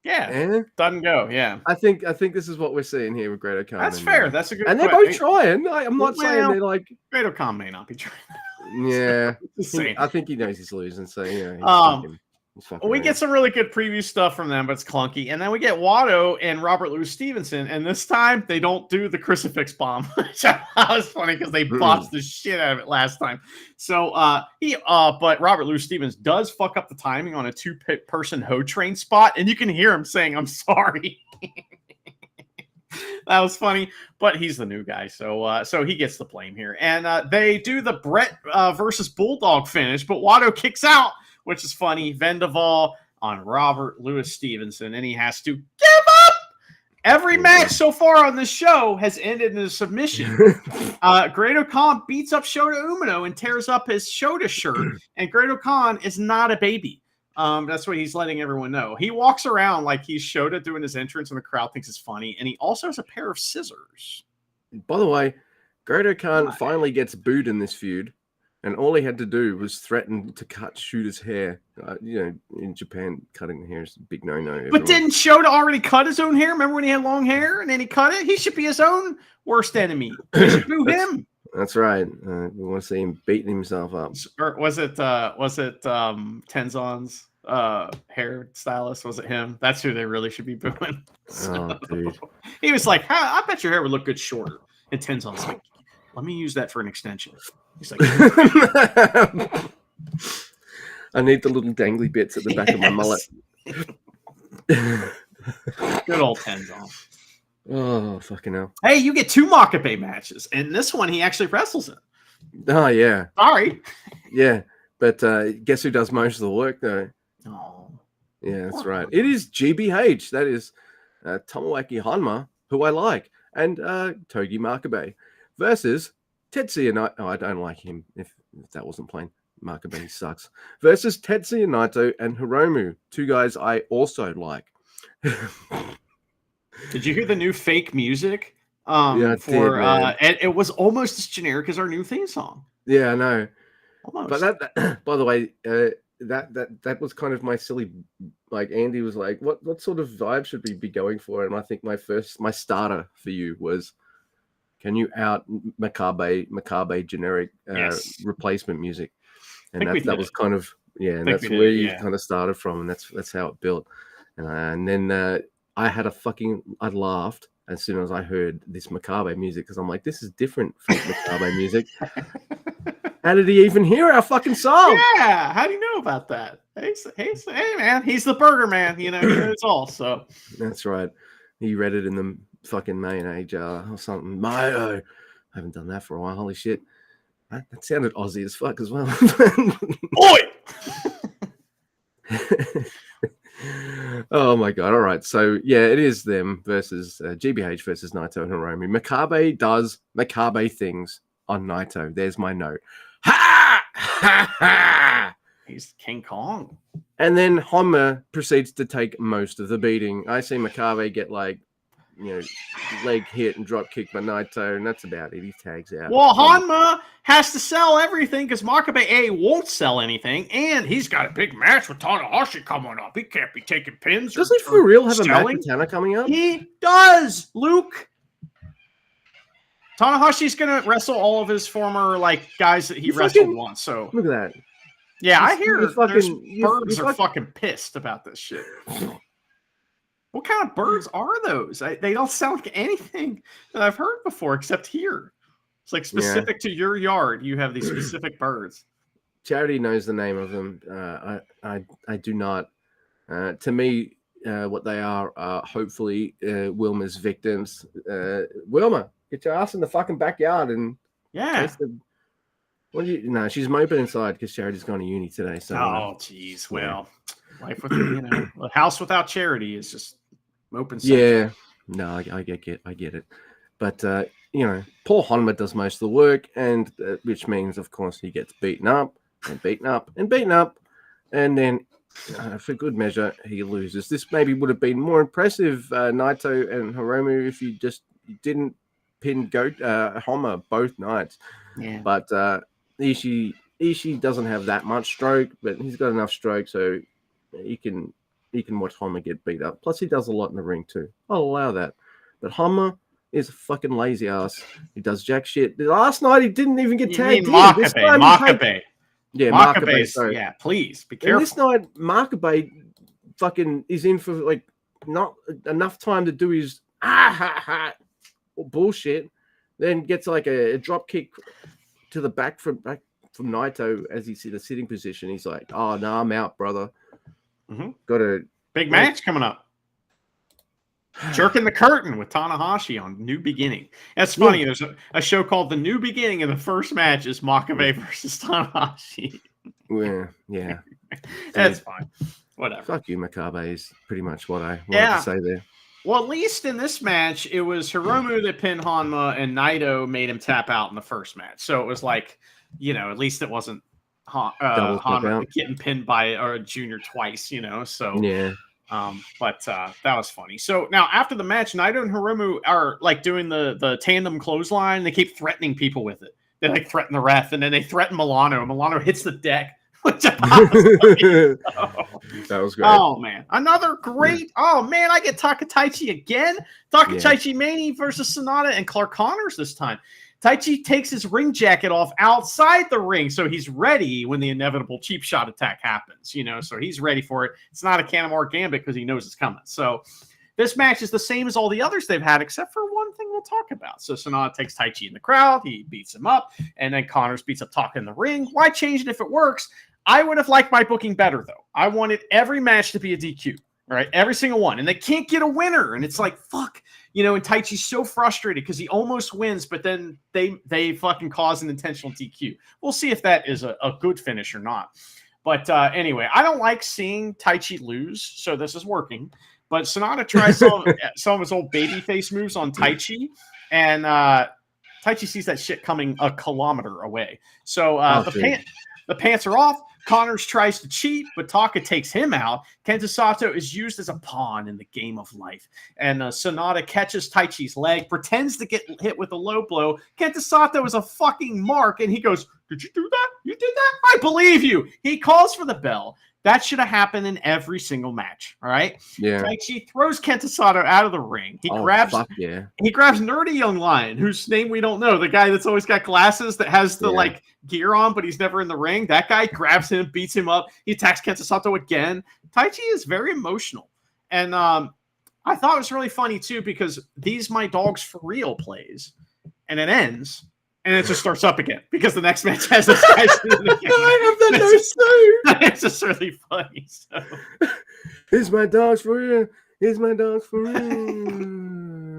doesn't go. Yeah, I think this is what we're seeing here with Great-O-Khan. that's fair. That's a good. And they're both trying. I'm not saying they're like Great-O-Khan may not be trying. Yeah, I think he knows he's losing. So we get some really good preview stuff from them, but it's clunky. And then we get Watto and Robert Louis Stevenson, and this time they don't do the crucifix bomb, which was funny because they botched the shit out of it last time. So but Robert Louis Stevens does fuck up the timing on a 2-person Ho Train spot, and you can hear him saying, "I'm sorry." That was funny, but he's the new guy, so he gets the blame here. And they do the Brett versus Bulldog finish, but Watto kicks out, which is funny. Vendaval on Robert Louis Stevenson, and he has to give up. Every match so far on this show has ended in a submission. Great-O-Khan beats up Shota Umino and tears up his Shota shirt, and Great-O-Khan is not a baby. That's what he's letting everyone know. He walks around like he's Shota doing his entrance, and the crowd thinks it's funny. And he also has a pair of scissors. By the way, Great-O-Khan finally gets booed in this feud, and all he had to do was threaten to cut Shooter's hair. In Japan, cutting hair is a big no-no. But didn't Shota already cut his own hair? Remember when he had long hair and then he cut it? He should be his own worst enemy. He should boo him. That's right. We want to see him beating himself up. Or was it Tenzon's hair stylist? Was it him? That's who they really should be booing. Oh, dude. He was like, I bet your hair would look good shorter. And Tenzon's like, let me use that for an extension. He's like, I need the little dangly bits at the back of my mullet. Good old Tenzon. Oh, fucking hell. Hey, you get 2 Makabe matches, and this one he actually wrestles in. Oh, yeah. Sorry. Yeah, but guess who does most of the work, though? Oh. Yeah, that's right. It is GBH. That is Tomoaki Hanma, who I like, and Togi Makabe versus Tetsuya Naito. Oh, I don't like him, if that wasn't plain. Makabe sucks. Versus Tetsuya Naito and Hiromu, 2 guys I also like. Did you hear the new fake music? Yeah, and it was almost as generic as our new theme song. Yeah, I know. Almost. But that by the way, that was kind of my silly. Like Andy was like, "What sort of vibe should we be going for?" And I think my starter for you was, can you out Makabe generic replacement music? And that was kind of and that's where you kind of started from, and that's how it built. And then I laughed as soon as I heard this Makabe music, because I'm like, this is different from Makabe music. How did he even hear our fucking song? Yeah, how do you know about that? Hey man, he's the burger man, he knows all. So that's right. He read it in the fucking mayonnaise jar or something. Mayo. I haven't done that for a while. Holy shit. That sounded Aussie as fuck as well. Oi! Oh my god! All right, so it is them versus GBH versus Naito and Hiromu. Makabe does Makabe things on Naito. There's my note. Ha! Ha ha! He's King Kong. And then Honma proceeds to take most of the beating. I see Makabe get leg hit and drop kick by Naito, and that's about it. He tags out. Well, Honma has to sell everything because Makabe won't sell anything, and he's got a big match with Tanahashi coming up. He can't be taking pins. Does he for real have a match with Tana coming up? He does, Luke. Tanahashi's gonna wrestle all of his former guys that he wrestled once. So look at that. Yeah, I hear birds are fucking pissed about this shit. What kind of birds are those? They don't sound like anything that I've heard before, except here. It's like specific to your yard. You have these specific birds. Charity knows the name of them. I do not. To me, what they are hopefully Wilma's victims. Wilma, get your ass in the fucking backyard and No, she's moping inside because Charity's gone to uni today. So jeez. Well, life with a house without Charity is just moping. Yeah, no, I get it. But Paul Honma does most of the work, and which means, of course, he gets beaten up and beaten up and beaten up, and then For good measure, he loses. This maybe would have been more impressive, Naito and Hiromu, if you didn't pin Honma both nights. Yeah. But Ishii doesn't have that much stroke, but he's got enough stroke so he can watch Honma get beat up. Plus, he does a lot in the ring too. I'll allow that. But Honma is a fucking lazy ass. He does jack shit. Last night he didn't even get tagged in. Makabe. Yeah, Makabe. Sorry. Yeah, please be careful. And this night, Makabe fucking is in for like not enough time to do his bullshit. Then gets like a drop kick to the back from Naito as he's in a sitting position. He's like, "Oh no, I'm out, brother." Mm-hmm. Got a big match coming up. Jerking the curtain with Tanahashi on New Beginning. That's funny. Yeah. There's a show called The New Beginning, and the first match is Makabe versus Tanahashi. Yeah. That's fine. Whatever. Fuck you, Makabe is pretty much what I wanted to say there. Well, at least in this match, it was Hiromu that pinned Honma, and Naito made him tap out in the first match. So it was like, at least it wasn't Honma getting pinned by a junior twice, so yeah. But that was funny. So now after the match, Naito and Hiromu are like doing the tandem clothesline. They keep threatening people with it. They like threaten the ref, and then they threaten Milano. And Milano hits the deck. That was great. Oh man, another great. Oh man, I get Takataichi again. Takataichi Mania versus Sonata and Clark Connors this time. Taichi takes his ring jacket off outside the ring, so he's ready when the inevitable cheap shot attack happens. So he's ready for it. It's not a Kanemaru Gambit because he knows it's coming. So this match is the same as all the others they've had, except for one thing we'll talk about. So Sonata takes Taichi in the crowd, he beats him up, and then Connors beats up Taka in the ring. Why change it if it works? I would have liked my booking better, though. I wanted every match to be a DQ, right? Every single one. And they can't get a winner. And it's like, fuck. And Taichi's so frustrated because he almost wins, but then they fucking cause an intentional DQ. We'll see if that is a good finish or not. But anyway, I don't like seeing Taichi lose, so this is working. But Sonata tries some of his old babyface moves on Taichi, and Taichi sees that shit coming a kilometer away. So the pants are off. Connors tries to cheat, but Taka takes him out. Kenta Sato is used as a pawn in the game of life. And Sonata catches Taichi's leg, pretends to get hit with a low blow. Kenta Sato is a fucking mark, and he goes, "Did you do that? You did that? I believe you." He calls for the bell. That should have happened in every single match. All right. Yeah. Taichi throws Kenta Sato out of the ring. He grabs Nerdy Young Lion, whose name we don't know. The guy that's always got glasses that has the gear on, but he's never in the ring. That guy grabs him, beats him up. He attacks Kenta Sato again. Taichi is very emotional. And I thought it was really funny too, because these My Dogs for Real plays and it ends. And it just starts up again because the next match has this guy sitting again. I have the notes too. It's just really funny. So. Here's my dogs for real. Here's my dogs for real.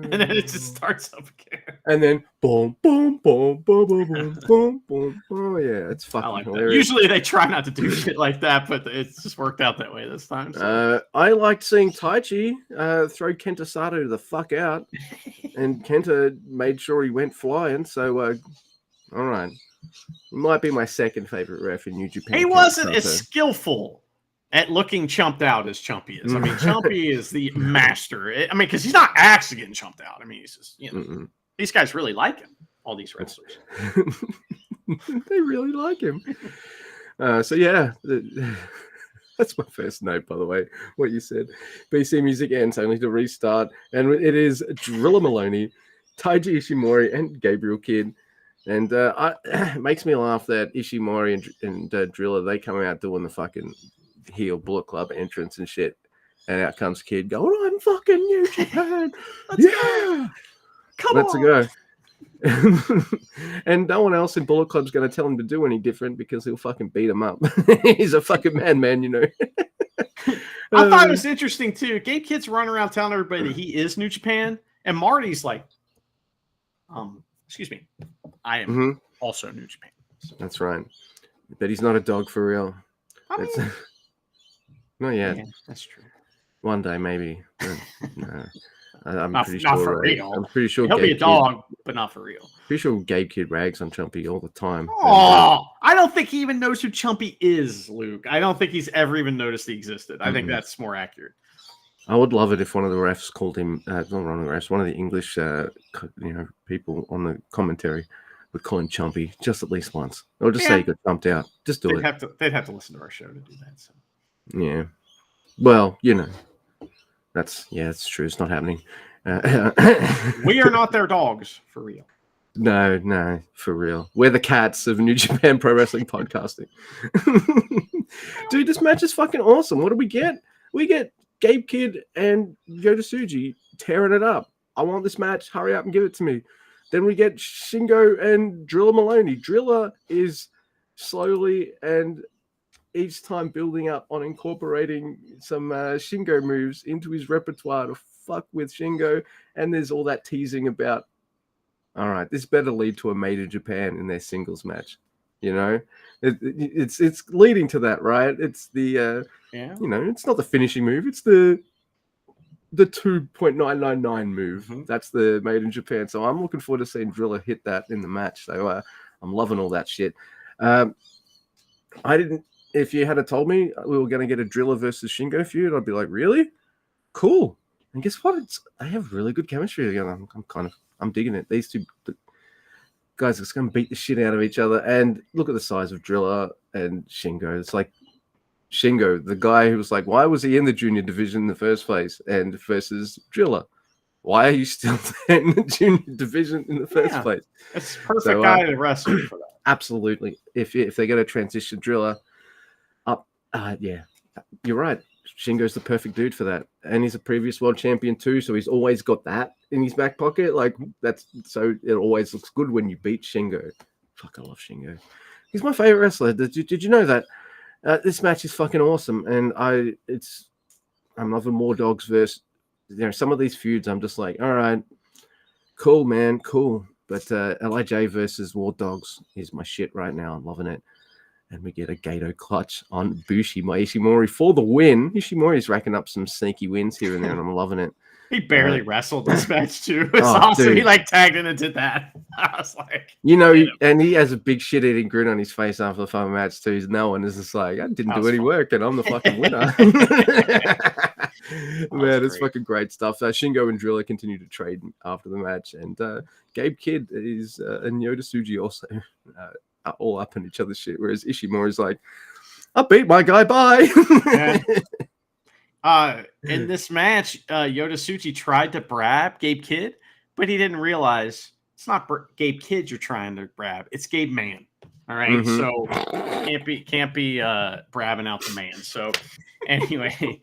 And then it just starts up again. And then boom, boom, boom, boom, boom, boom, boom, boom. Oh yeah, it's fucking hilarious. Usually they try not to do shit like that, but it's just worked out that way this time. So. I liked seeing Taichi throw Kenta Sato the fuck out, and Kenta made sure he went flying. So, all right, he might be my second favorite ref in New Japan. He wasn't as skillful at looking chumped out as Chumpy is. I mean, Chumpy is the master. Because he's not actually getting chumped out. I mean, he's just, these guys really like him, all these wrestlers. They really like him. So, yeah, that's my first note, by the way, what you said. BC Music ends only to restart. And it is Drilla Maloney, Taiji Ishimori, and Gabriel Kidd. And it makes me laugh that Ishimori and Drilla, they come out doing the fucking heel Bullet Club entrance and shit, and out comes Kid going, "I'm fucking New Japan, let's go." And no one else in Bullet Club's going to tell him to do any different because he'll fucking beat him up. He's a fucking madman, I thought it was interesting too. Gabe Kidd's running around telling everybody that he is New Japan, and Marty's like, "Excuse me, I am also New Japan." So. That's right, but he's not a dog for real. Not yet. Yeah, that's true. One day, maybe. But, no. I'm not pretty for sure. real. I'm pretty sure He'll be a dog, but not for real. Pretty sure Gabe Kid rags on Chumpy all the time. Oh, I don't think he even knows who Chumpy is, Luke. I don't think he's ever even noticed he existed. I think that's more accurate. I would love it if one of the refs called him, not one of the refs, one of the English, people on the commentary would call him Chumpy just at least once, or just say he got chumped out. Just do it. They'd have to listen to our show to do that. So. Yeah. Well, that's true. It's not happening. We are not their dogs for real. No, for real. We're the cats of New Japan Pro Wrestling Podcasting. Dude, this match is fucking awesome. What do we get? We get Gabe Kid and Yota Tsuji tearing it up. I want this match. Hurry up and give it to me. Then we get Shingo and Driller Maloney. Driller is slowly and each time building up on incorporating some Shingo moves into his repertoire to fuck with Shingo. And there's all that teasing about, all right, this better lead to a Made in Japan in their singles match. It's leading to that, right? It's the it's not the finishing move. It's the 2.999 move. Mm-hmm. That's the Made in Japan. So I'm looking forward to seeing Driller hit that in the match. So I'm loving all that shit. If you had told me we were going to get a Driller versus Shingo feud, I'd be like, really? Cool. And guess what? They have really good chemistry together. I'm digging it. These two guys are just going to beat the shit out of each other. And look at the size of Driller and Shingo. It's like Shingo, the guy who was like, why was he in the junior division in the first place? And versus Driller, why are you still in the junior division in the first place? It's a perfect guy to wrestle for that. Absolutely. If they're going to transition Driller up, you're right. Shingo's the perfect dude for that. And he's a previous world champion too, so he's always got that in his back pocket. Like, that's so it always looks good when you beat Shingo. Fuck, I love Shingo. He's my favorite wrestler. Did you know that? This match is fucking awesome, and I'm loving War Dogs versus some of these feuds. I'm just like, all right, cool, man, cool. But LIJ versus War Dogs is my shit right now. I'm loving it. And we get a Gato clutch on Bushi by Ishimori for the win. Ishimori's racking up some sneaky wins here and there, and I'm loving it. He barely wrestled this match, too. It's awesome. Dude. He tagged in and did that. I was like... and he has a big shit-eating grin on his face after the final match, too. He's knowing is just like, I didn't do any work, and I'm the fucking winner. Man, it's fucking great stuff. Shingo and Driller continue to trade after the match, and Gabe Kid and Yota Tsuji also... are all up in each other's shit, whereas Ishimori's like, I beat my guy, bye. In this match, Yota Tsuji tried to brab Gabe Kid, but he didn't realize it's not Gabe Kid you're trying to brab, it's Gabe Man. All right, so can't be brabbing out the man. So anyway,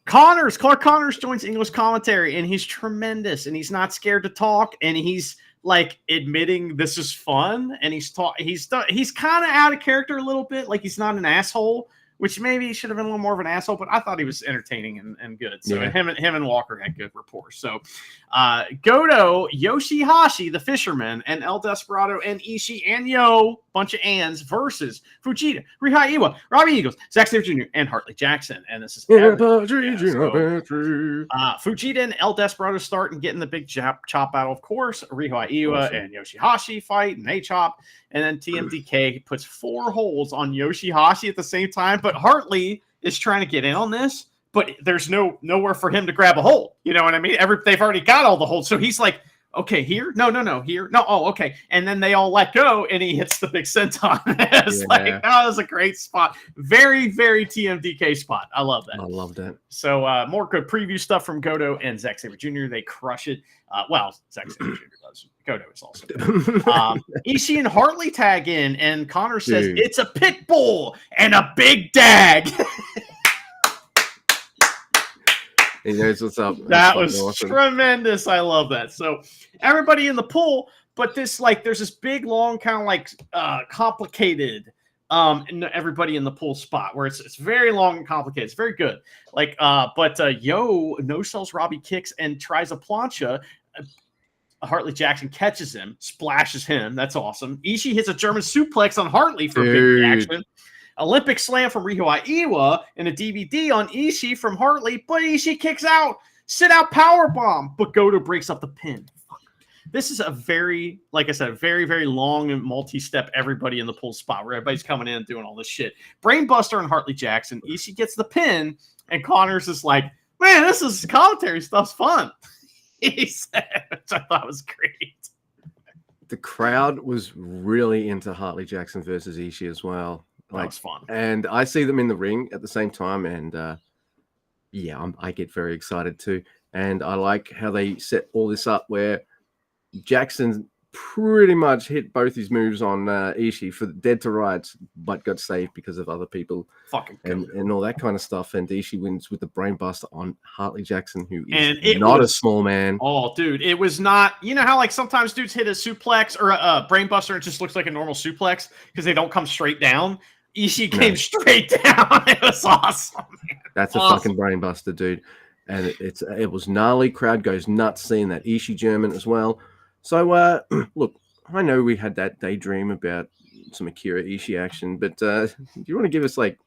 Clark Connors joins English commentary, and he's tremendous, and he's not scared to talk, and he's like admitting this is fun, and he's kind of out of character a little bit, like he's not an asshole, which maybe he should have been a little more of an asshole, but I thought he was entertaining and good. So him and Walker had good rapport. So Goto, Yoshihashi, the Fisherman, and El Desperado and Ishii and Yo, bunch of ands, versus Fujita, Rihai Iwa, Robbie Eagles, Zack Sabre Jr., and Hartley Jackson. And this is Fujita and El Desperado start and getting the big chop battle, of course. Rihai Iwa and Yoshihashi fight, and they chop. And then TMDK puts 4 holds on Yoshihashi at the same time, but Hartley is trying to get in on this, but there's nowhere for him to grab a hold. You know what I mean? They've already got all the holds. So he's like, okay, here? No, here. No, okay. And then they all let go, and he hits the big senton. It's like, that was a great spot. Very, very TMDK spot. I love that. I love that. So more good preview stuff from Goto and Zack Sabre Jr. They crush it. Zack Sabre Jr. does. Goto is also good. Ishii and Hartley tag in, and Connor says, it's a pit bull and a big dag. He knows what's up. That was awesome. Tremendous. I love that. So everybody in the pool, but there's this big, long, kind of complicated and everybody in the pool spot where it's very long and complicated. It's very good. But Yo no-sells Robbie kicks and tries a plancha. Hartley Jackson catches him, splashes him. That's awesome. Ishii hits a German suplex on Hartley for a big reaction. Olympic slam from Rihai Iwa and a DVD on Ishii from Hartley, but Ishii kicks out. Sit out power bomb, but Goto breaks up the pin. This is a very, like I said, very, very long and multi-step everybody in the pool spot where everybody's coming in and doing all this shit. Brainbuster and Hartley Jackson. Ishii gets the pin, and Connors is like, man, this is commentary stuff's fun. He said, which I thought was great. The crowd was really into Hartley Jackson versus Ishii as well. That was fun. And I see them in the ring at the same time, and I get very excited too. And I like how they set all this up where Jackson pretty much hit both his moves on Ishii for dead to rights, but got saved because of other people and all that kind of stuff. And Ishii wins with the brainbuster on Hartley Jackson, who is not a small man. Oh, dude, it was not. You know how like sometimes dudes hit a suplex or a brainbuster, it just looks like a normal suplex because they don't come straight down. Ishii came straight down. It was awesome. Man. That's a fucking brainbuster, dude. And it was gnarly. Crowd goes nuts seeing that Ishii German as well. So, look, I know we had that daydream about some Akira Ishii action, but do you want to give us like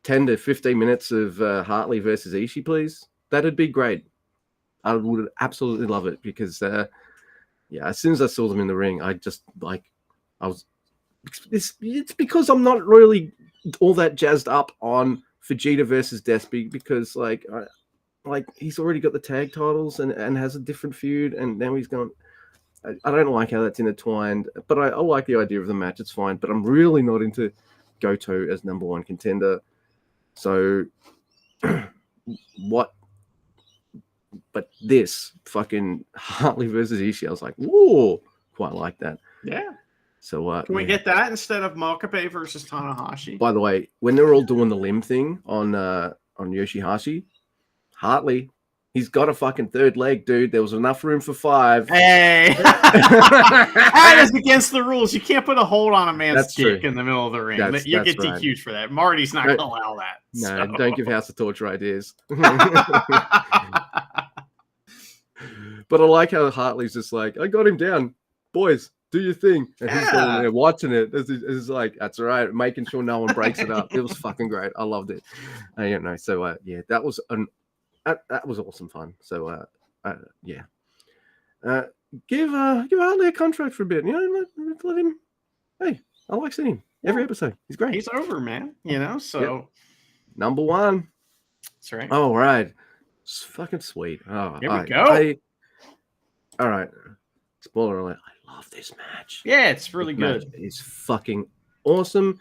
10 to 15 minutes of Hartley versus Ishii, please? That'd be great. I would absolutely love it because, as soon as I saw them in the ring, it's because I'm not really all that jazzed up on Vegeta versus Despy because, like he's already got the tag titles and has a different feud, and now he's gone. I don't like how that's intertwined, but I like the idea of the match. It's fine, but I'm really not into Goto as number one contender. So, what? But this fucking Hartley versus Ishii, I was like, whoa, quite like that. Yeah. So can we get that instead of Makabe versus Tanahashi? By the way, when they're all doing the limb thing on Yoshihashi, Hartley, he's got a fucking third leg, dude. There was enough room for 5. Hey, that is against the rules. You can't put a hold on a man's dick in the middle of the ring. You'll get DQ'd for that. Marty's not going to allow that. No, don't give House of Torture ideas. But I like how Hartley's just like, I got him down, boys. Do your thing. And he's going there watching it. It's like, that's all right. Making sure no one breaks it up. It was fucking great. I loved it. So that was that was awesome fun. So give Hartley a contract for a bit. Let him. Hey, I like seeing him every episode. He's great. He's over, man. So number 1. That's right. All right. It's fucking sweet. Oh, here we go. All right. Spoiler alert. I love this match. Yeah, it's really good. It's fucking awesome.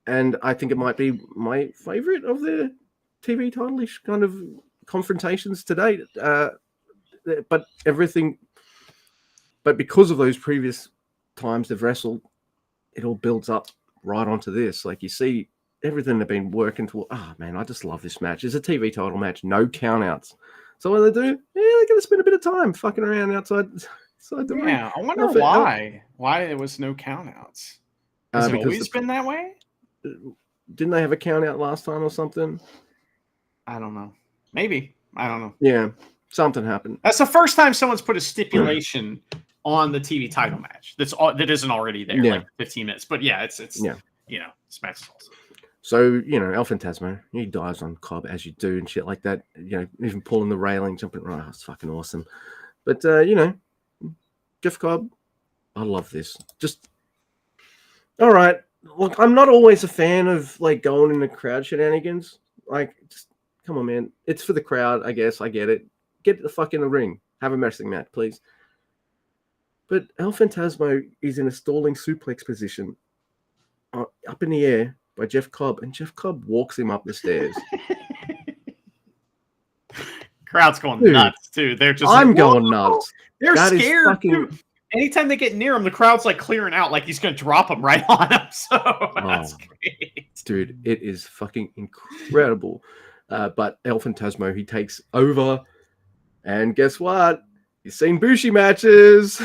And I think it might be my favorite of the TV title-ish kind of confrontations to date. But because of those previous times they've wrestled, it all builds up right onto this. Like you see everything they've been working toward. Oh man, I just love this match. It's a TV title match, no countouts. So what do? They're going to spend a bit of time fucking around outside the ring. Yeah, I wonder why there was no countouts. Has it always been that way? Didn't they have a countout last time or something? I don't know. Maybe. I don't know. Yeah, something happened. That's the first time someone's put a stipulation on the TV title match that isn't already there, like 15 minutes. But yeah, it's this match is awesome. So, El Phantasmo, he dives on Cobb as you do and shit like that. Even pulling the railing, jumping right. It's fucking awesome. But, Jeff Cobb, I love this. Just, all right. Look, I'm not always a fan of, going in the crowd shenanigans. Just, come on, man. It's for the crowd, I guess. I get it. Get the fuck in the ring. Have a wrestling match, please. But El Phantasmo is in a stalling suplex position up in the air by Jeff Cobb, and Jeff Cobb walks him up the stairs. Crowd's going nuts, too. They're just going nuts. They're scared, dude. Anytime they get near him, the crowd's clearing out like he's going to drop him right on him. So that's great. Dude, it is fucking incredible. But El Phantasmo, he takes over. And guess what? He's seen Bushi matches.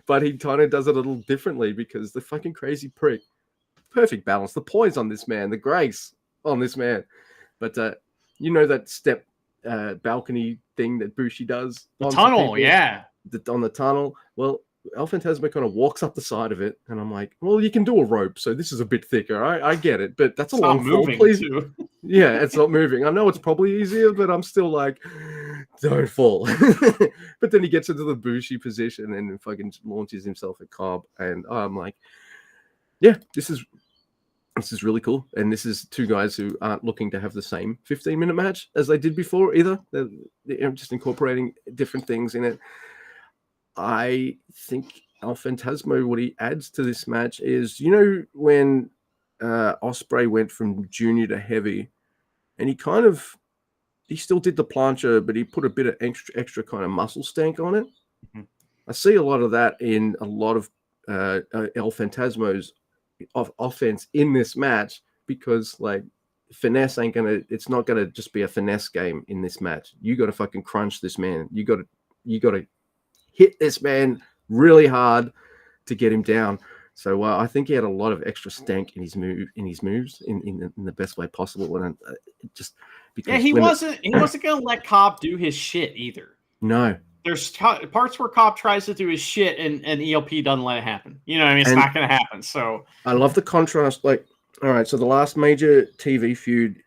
But he kind of does it a little differently because the fucking crazy prick. Perfect balance. The poise on this man. The grace on this man. But that step balcony thing that Bushi does? The tunnel, yeah. On the tunnel. Well, El Phantasmo kind of walks up the side of it, and I'm like, well, you can do a rope, so this is a bit thicker. I get it, but that's a long fall, please. Too. Yeah, it's not moving. I know it's probably easier, but I'm still like, don't fall. But then he gets into the Bushi position and fucking launches himself at Cobb, and I'm like, yeah, this is really cool. And this is two guys who aren't looking to have the same 15-minute match as they did before either. They're just incorporating different things in it. I think El Phantasmo, what he adds to this match is, when Ospreay went from junior to heavy, and he still did the plancha, but he put a bit of extra kind of muscle stank on it. Mm-hmm. I see a lot of that in a lot of El Phantasmo's offense in this match, because like finesse it's not gonna just be a finesse game in this match. You got to fucking crunch this man. You got to hit this man really hard to get him down. So I think he had a lot of extra stank in his moves in the best way possible. And just because he wasn't going to let Cobb do his shit either. No, there's parts where Cobb tries to do his shit and ELP doesn't let it happen. You know what I mean? It's not going to happen. So I love the contrast. Like, all right, so the last major TV feud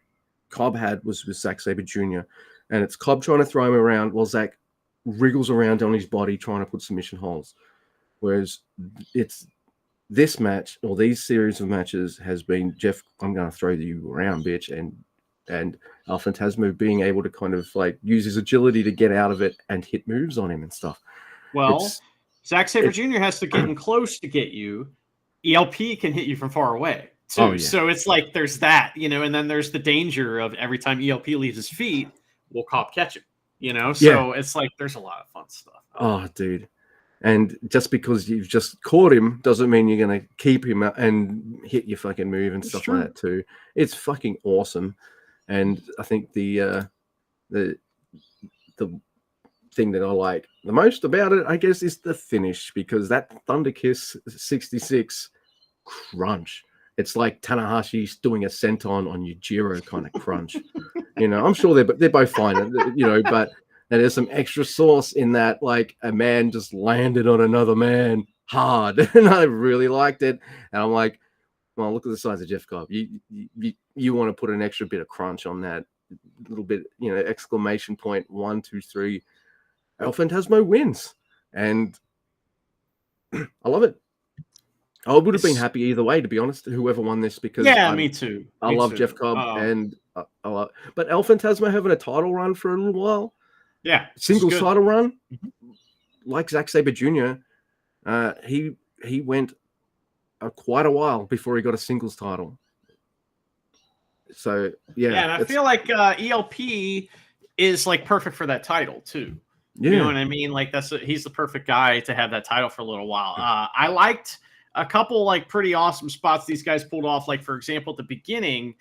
Cobb had was with Zack Sabre Jr. And it's Cobb trying to throw him around while Zack wriggles around on his body trying to put submission holds. Whereas it's this match, or these series of matches, has been Jeff, I'm going to throw you around, bitch, and El Phantasmo being able to kind of like use his agility to get out of it and hit moves on him and stuff. Well, Zack Sabre Jr. has to get in close to get you. ELP can hit you from far away too. Oh, yeah. So it's like there's that, and then there's the danger of every time ELP leaves his feet, will Cobb catch him? So it's like there's a lot of fun stuff. Oh, dude. And just because you've just caught him doesn't mean you're going to keep him and hit your fucking move and stuff like that too. It's fucking awesome. And I think the thing that I like the most about it, I guess, is the finish, because that Thunder Kiss 66 crunch. It's like Tanahashi's doing a senton on Yujiro kind of crunch. I'm sure they're both fine, but there's some extra sauce in that, like a man just landed on another man hard, and I really liked it. And I'm like, well, look at the size of Jeff Cobb. You want to put an extra bit of crunch on that little bit, exclamation point 1, 2, 3. El Phantasmo wins, and I love it. I would have been happy either way, to be honest, whoever won this, because me too. I love Jeff Cobb, and but El Phantasmo having a title run for a little while. Yeah, singles title run, like Zack Sabre Jr. He went quite a while before he got a singles title. So yeah, and I feel like ELP is like perfect for that title too. Yeah. You know what I mean? Like he's the perfect guy to have that title for a little while. I liked a couple like pretty awesome spots these guys pulled off. Like for example, at the beginning,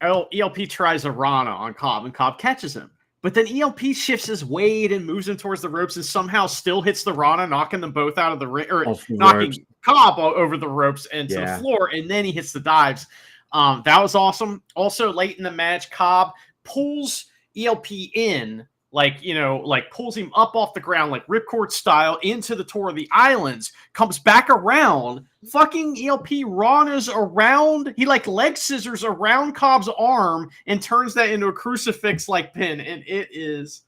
ELP tries a Rana on Cobb, and Cobb catches him. But then ELP shifts his weight and moves him towards the ropes, and somehow still hits the Rana, knocking them both out of the ring, or knocking Cobb over the ropes and to the floor, and then he hits the dives. That was awesome. Also, late in the match, Cobb pulls ELP in, like pulls him up off the ground, like ripcord style, into the Tour of the Islands, comes back around, fucking ELP Ranas around, he like leg scissors around Cobb's arm and turns that into a crucifix like pin. And it is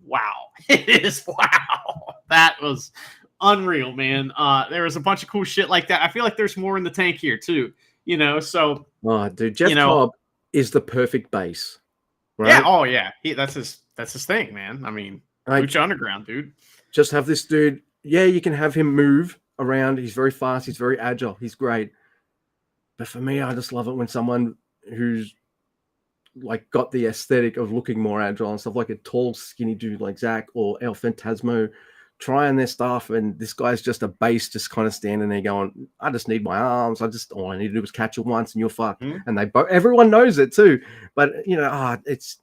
wow. It is wow. That was unreal, man. There was a bunch of cool shit like that. I feel like there's more in the tank here too, so. Oh, dude, Jeff Cobb is the perfect base. Right? Yeah. Oh, yeah. That's his thing, man. I mean, Lucha Underground, dude. Just have this dude. Yeah, you can have him move around. He's very fast. He's very agile. He's great. But for me, I just love it when someone who's like got the aesthetic of looking more agile and stuff, like a tall, skinny dude like Zack or El Phantasmo, trying their stuff, and this guy's just a base, just kind of standing there going, I just need my arms. All I need to do is catch it once and you're fucked. And everyone knows it too. But he's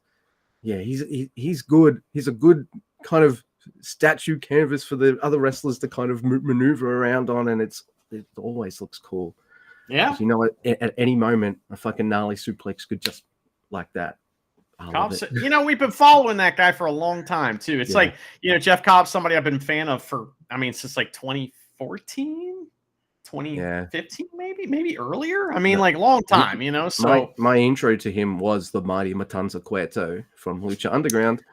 good. He's a good kind of statue canvas for the other wrestlers to kind of maneuver around on, and it always looks cool. Yeah. At any moment, a fucking gnarly suplex could just like that Cobb's, we've been following that guy for a long time too. It's like, Jeff Cobb's somebody I've been a fan of since like 2014, 2015, maybe earlier. Like long time, So my intro to him was the mighty Matanza Cueto from Lucha Underground.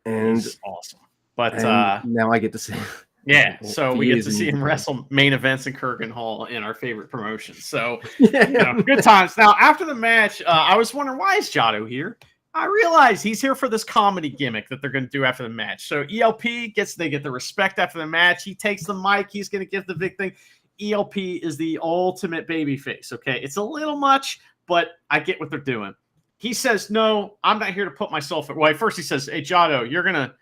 And he's awesome. But now I get to see yeah, so we get to see him wrestle main events in Kurgan Hall in our favorite promotion. So, good times. Now, after the match, I was wondering, why is Jado here? I realize he's here for this comedy gimmick that they're going to do after the match. So, ELP they get the respect after the match. He takes the mic. He's going to give the big thing. ELP is the ultimate babyface, okay? It's a little much, but I get what they're doing. He says, no, I'm not here to put myself at... Well, first he says, hey, Jado, you're gonna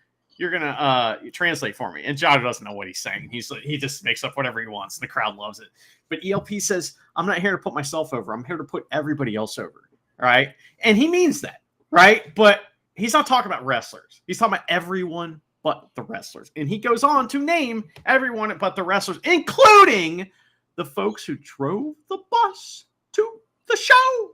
translate for me. And Jado doesn't know what he's saying. He just makes up whatever he wants. The crowd loves it. But ELP says, I'm not here to put myself over. I'm here to put everybody else over. All right. And he means that, right? But he's not talking about wrestlers. He's talking about everyone but the wrestlers. And he goes on to name everyone but the wrestlers, including the folks who drove the bus to the show.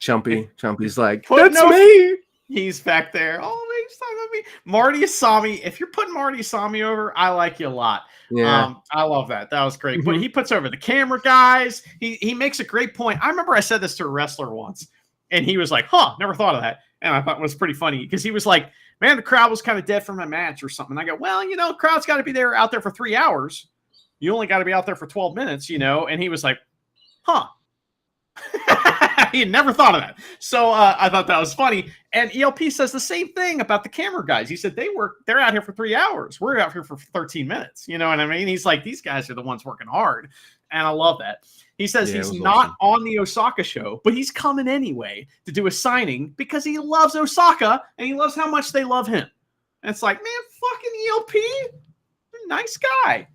Chumpy's like, that's me. He's back there. Oh, he's talking about me. Marty Asami. If you're putting Marty Asami over, I like you a lot. Yeah. I love that. That was great. But he puts over the camera guys. He makes a great point. I remember I said this to a wrestler once, and he was like, never thought of that. And I thought it was pretty funny because he was like, man, the crowd was kind of dead from my match or something. And I go, well, the crowd's got to be out there for 3 hours. You only got to be out there for 12 minutes, And he was like, he had never thought of that. So I thought that was funny. And ELP says the same thing about the camera guys. He said they're out here for 3 hours. We're out here for 13 minutes. You know what I mean? He's like, these guys are the ones working hard. And I love that. He says he's not on the Osaka show, but he's coming anyway to do a signing because he loves Osaka and he loves how much they love him. And it's like, man, fucking ELP, nice guy.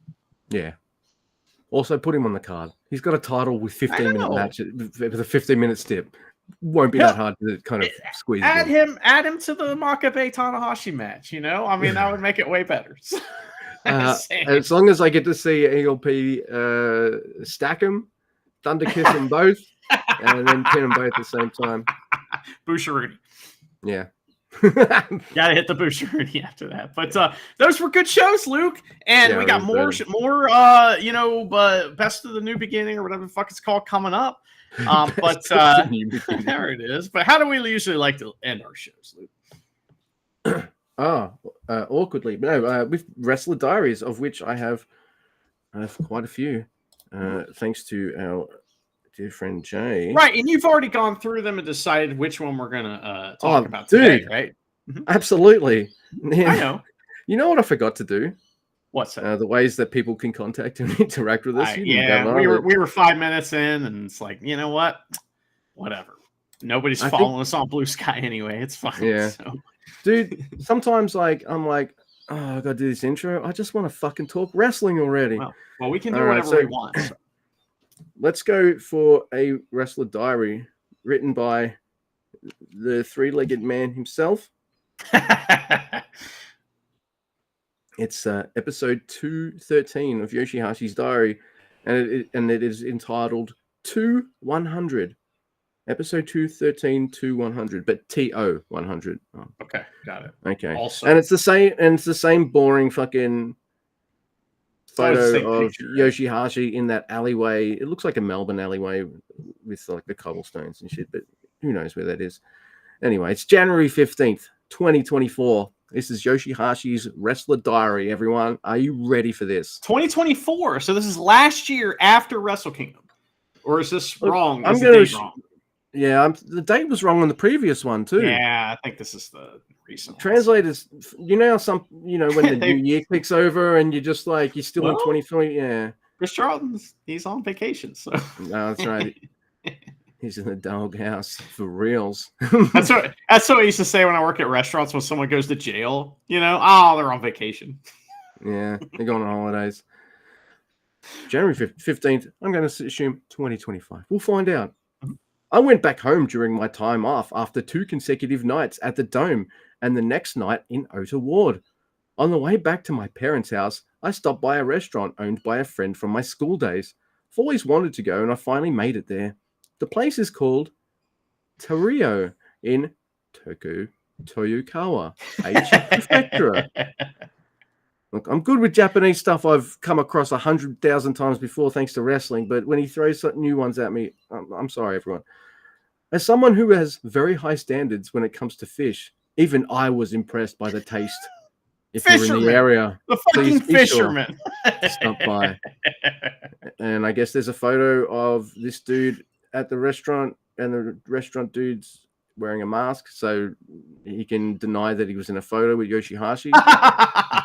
Yeah. Also, put him on the card. He's got a title with 15-minute match with a 15-minute stip. Won't be that hard to kind of squeeze. Add him to the Makabe Tanahashi match. That would make it way better. As long as I get to see ELP stack him, thunder kiss them both, and then pin them both at the same time. Bushiroad. Yeah. Gotta hit the Bushiroad after that. But those were good shows, Luke. And we got more best of the new beginning or whatever the fuck it's called coming up. But there it is. But how do we usually like to end our shows, Luke? Awkwardly. No, with Wrestler Diaries, of which I have quite a few. Thanks to our dear friend Jay. Right, and you've already gone through them and decided which one we're gonna talk about today, right? Absolutely. Yeah. I know. You know what I forgot to do? What's that? The ways that people can contact and interact with us. We were 5 minutes in, and it's like, you know what? Whatever. Nobody's following us on Blue Sky anyway. It's fine. Yeah. So. Dude, sometimes I'm like, oh, I gotta do this intro. I just want to fucking talk wrestling already. Well, we can do whatever we want. So. Let's go for a Wrestler Diary written by the three-legged man himself. It's episode 213 of Yoshihashi's Diary, and it is entitled To 100. Episode 213 to 100, but TO 100. Oh. Okay, got it. Okay, also, and it's the same boring fucking photo of Yoshihashi in that alleyway. It looks like a Melbourne alleyway with like the cobblestones and shit, but who knows where that is. Anyway, it's January 15th, 2024. This is Yoshihashi's Wrestler Diary, everyone. Are you ready for this? 2024. So this is last year after Wrestle Kingdom. Or is this wrong? I'm going to... wrong? Yeah, the date was wrong on the previous one, too. Yeah, I think this is the recent translators, when the new year clicks over and you're just like, you're still in 2020. Yeah. Chris Charlton's, he's on vacation. So no, that's right. He's in the doghouse for reals. That's what I used to say when I work at restaurants when someone goes to jail. They're on vacation. Yeah, they're going on holidays. January 15th, I'm going to assume 2025. We'll find out. Mm-hmm. I went back home during my time off after 2 consecutive nights at the Dome and the next night in Ota Ward. On the way back to my parents' house, I stopped by a restaurant owned by a friend from my school days. I've always wanted to go and I finally made it there. The place is called Tario in Toyokawa, Aichi Prefecture. Look, I'm good with Japanese stuff I've come across 100,000 times before thanks to wrestling, but when he throws new ones at me, I'm sorry, everyone. As someone who has very high standards when it comes to fish, even I was impressed by the taste. If you're in the area, the fucking fisherman. Sure stop by. And I guess there's a photo of this dude at the restaurant, and the restaurant dude's wearing a mask, so he can deny that he was in a photo with Yoshihashi.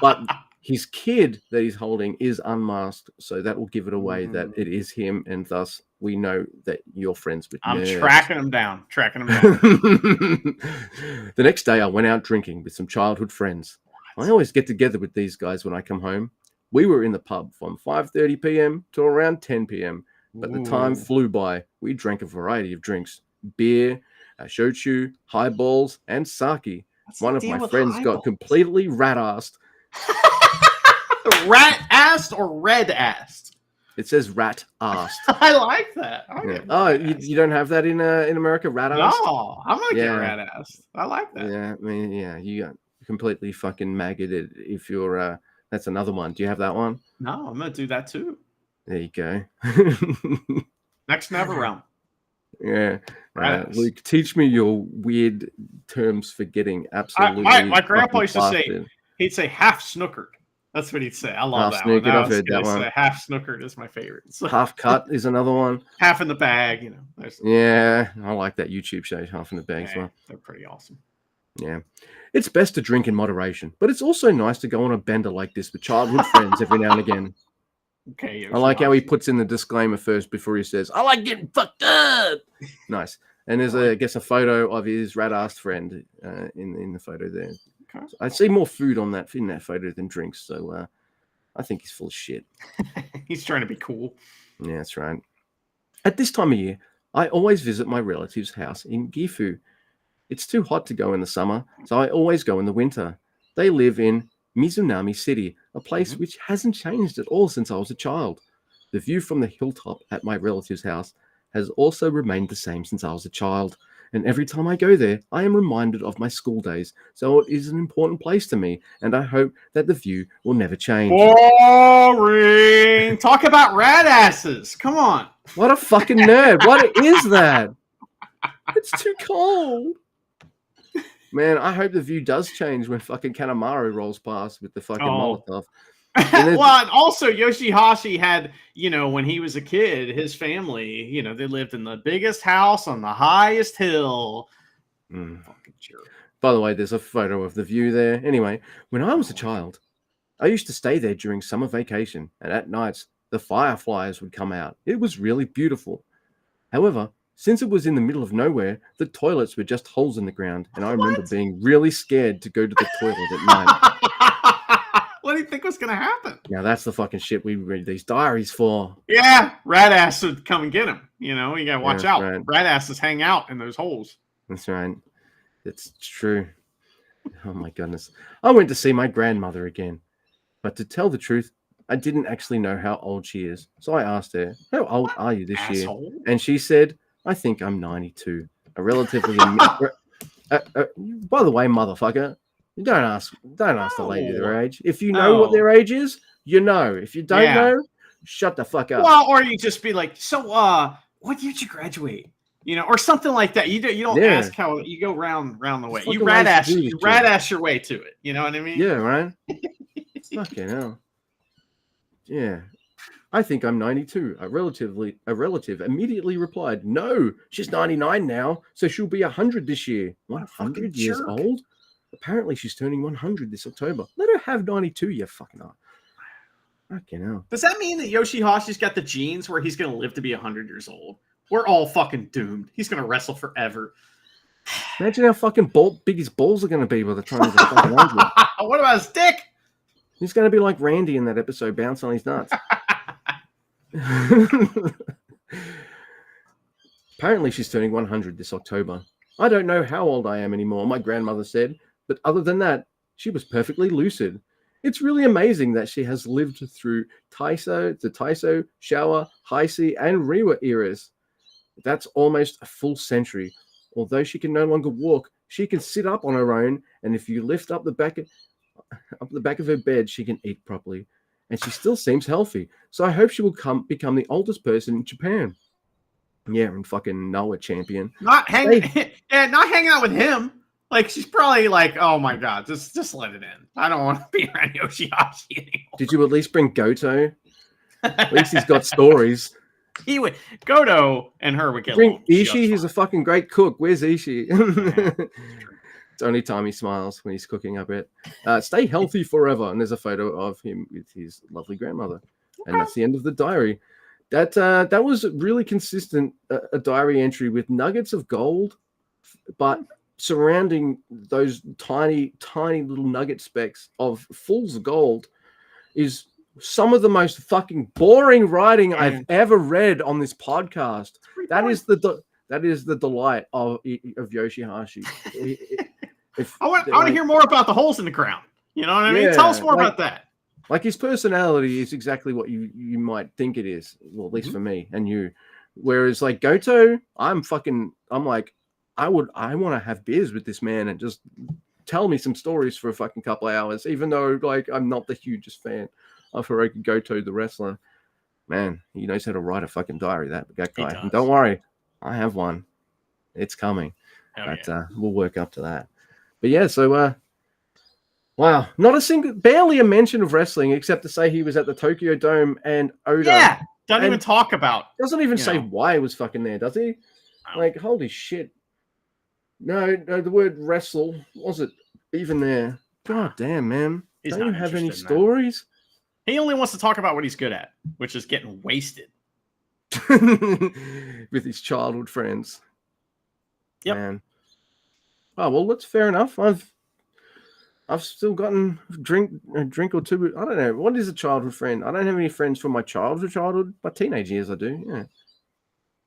But his kid that he's holding is unmasked, so that will give it away that it is him, and thus we know that you're friends with I'm nerds. tracking him down. The next day, I went out drinking with some childhood friends. I always get together with these guys when I come home. We were in the pub from 5:30 p.m. to around 10 p.m., but the time flew by. We drank a variety of drinks: beer, shochu, highballs, and sake. One of my friends got completely rat-assed. Rat-assed or red-assed? It says rat-assed. I like that. Oh, you don't have that in America, rat-assed? No, I'm going to get rat-assed. I like that. Yeah, I mean, yeah, you got completely fucking maggoted if you're... that's another one. Do you have that one? No, I'm going to do that too. There you go. Next Never Realm. Yeah. Luke, teach me your weird terms for getting absolutely... My grandpa used to say, he'd say half snookered. That's what he'd say. I love that one. I've heard that one. Half snookered is my favorite. So, half cut is another one. Half in the bag, you know. Yeah, I like that YouTube show, Half in the Bag as well. They're pretty awesome. Yeah. It's best to drink in moderation, but it's also nice to go on a bender like this with childhood friends every now and again. Okay. I like how he puts in the disclaimer first before he says, I like getting fucked up. Nice. And there's, I guess, a photo of his rat-assed friend in the photo there. Okay. So I see more food in that photo than drinks, so I think he's full of shit. He's trying to be cool. Yeah, that's right. At this time of year, I always visit my relative's house in Gifu. It's too hot to go in the summer, so I always go in the winter. They live in Mizunami City, a place which hasn't changed at all since I was a child. The view from the hilltop at my relative's house has also remained the same since I was a child, and every time I go there, I am reminded of my school days, so it is an important place to me, and I hope that the view will never change. Boring! Talk about rat asses! Come on! What a fucking nerd! What is that? It's too cold! Man, I hope the view does change when fucking Kanemaru rolls past with the fucking Molotov. Well, and also Yoshihashi had, when he was a kid, his family, they lived in the biggest house on the highest hill. Fucking jerk. By the way, there's a photo of the view there. Anyway, when I was a child, I used to stay there during summer vacation, and at nights, the fireflies would come out. It was really beautiful. However, since it was in the middle of nowhere, the toilets were just holes in the ground, and I remember being really scared to go to the toilet at night. What do you think was going to happen? Now, that's the fucking shit we read these diaries for. Yeah, rat ass would come and get him. You got to watch out. Right. Rat asses hang out in those holes. That's right. It's true. Oh, my goodness. I went to see my grandmother again. But to tell the truth, I didn't actually know how old she is. So I asked her, how old are you this year? And she said, I think I'm 92. A relatively... by the way, motherfucker, you don't ask the lady their age. If you know what their age is, you know. If you don't know, shut the fuck up. Well, or you just be like, so what year did you graduate? Or something like that. You don't ask how you go round the way. You rat ass your way to it. You know what I mean? Yeah, right. Fucking hell. Yeah. I think I'm 92. A relative immediately replied, no, she's 99 now, so she'll be 100 this year. 100 years old? Apparently she's turning 100 this October. Let her have 92, you fucking up. Fucking hell. Does that mean that Yoshihashi's got the genes where he's going to live to be 100 years old? We're all fucking doomed. He's going to wrestle forever. Imagine how fucking big his balls are going to be by the time he's fucking 100. What about his dick? He's going to be like Randy in that episode, bounce on his nuts. Apparently she's turning 100 this October. I don't know how old I am anymore, my grandmother said, but other than that, she was perfectly lucid. It's really amazing that she has lived through the Taiso, Showa, Heisei, and Reiwa eras. That's almost a full century. Although she can no longer walk, she can sit up on her own, and if you lift up the back of her bed, she can eat properly. And she still seems healthy. So I hope she will become the oldest person in Japan. Yeah, and fucking Noah champion. Not hanging out with him. Like, she's probably like, oh my god, just let it in. I don't want to be around Yoshihashi anymore. Did you at least bring Goto? At least he's got stories. He would Goto and her would get bring Ishii. He's a fucking great cook. Where's Ishii? Yeah. It's only time he smiles when he's cooking up it. Stay healthy forever. And there's a photo of him with his lovely grandmother. Okay. And that's the end of the diary. That was really consistent, a diary entry with nuggets of gold, but surrounding those tiny, tiny little nugget specks of fulls of gold is some of the most fucking boring writing I've ever read on this podcast. That is the delight of Yoshihashi. I want to hear more about the holes in the ground. You know what I mean? Tell us more about that. Like, his personality is exactly what you might think it is. Well, at least for me and you. Whereas like Goto, I'm like, I want to have beers with this man and just tell me some stories for a fucking couple of hours, even though like I'm not the hugest fan of Hirooki Goto, the wrestler. Man, he knows how to write a fucking diary, that guy. And don't worry, I have one. It's coming. We'll work up to that. But yeah, so wow, barely a mention of wrestling except to say he was at the Tokyo Dome and Oda. Yeah, doesn't even talk about. Doesn't even say why he was fucking there, does he? No. Like, holy shit. No, the word wrestle wasn't even there. God damn, man. Don't you have any stories? He only wants to talk about what he's good at, which is getting wasted. With his childhood friends. Yep. Man. Oh, well, that's fair enough. I've still gotten a drink or two. I don't know. What is a childhood friend? I don't have any friends from my childhood. My teenage years, I do. Yeah.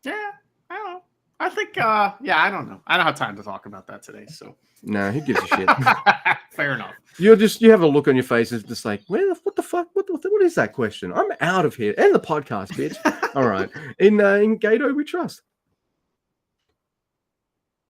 Yeah. I don't know. I think, I don't know. I don't have time to talk about that today. So. No, who gives a shit? Fair enough. You have a look on your face. It's just like, what the fuck? What is that question? I'm out of here. End the podcast, bitch. All right. In Gato, we trust.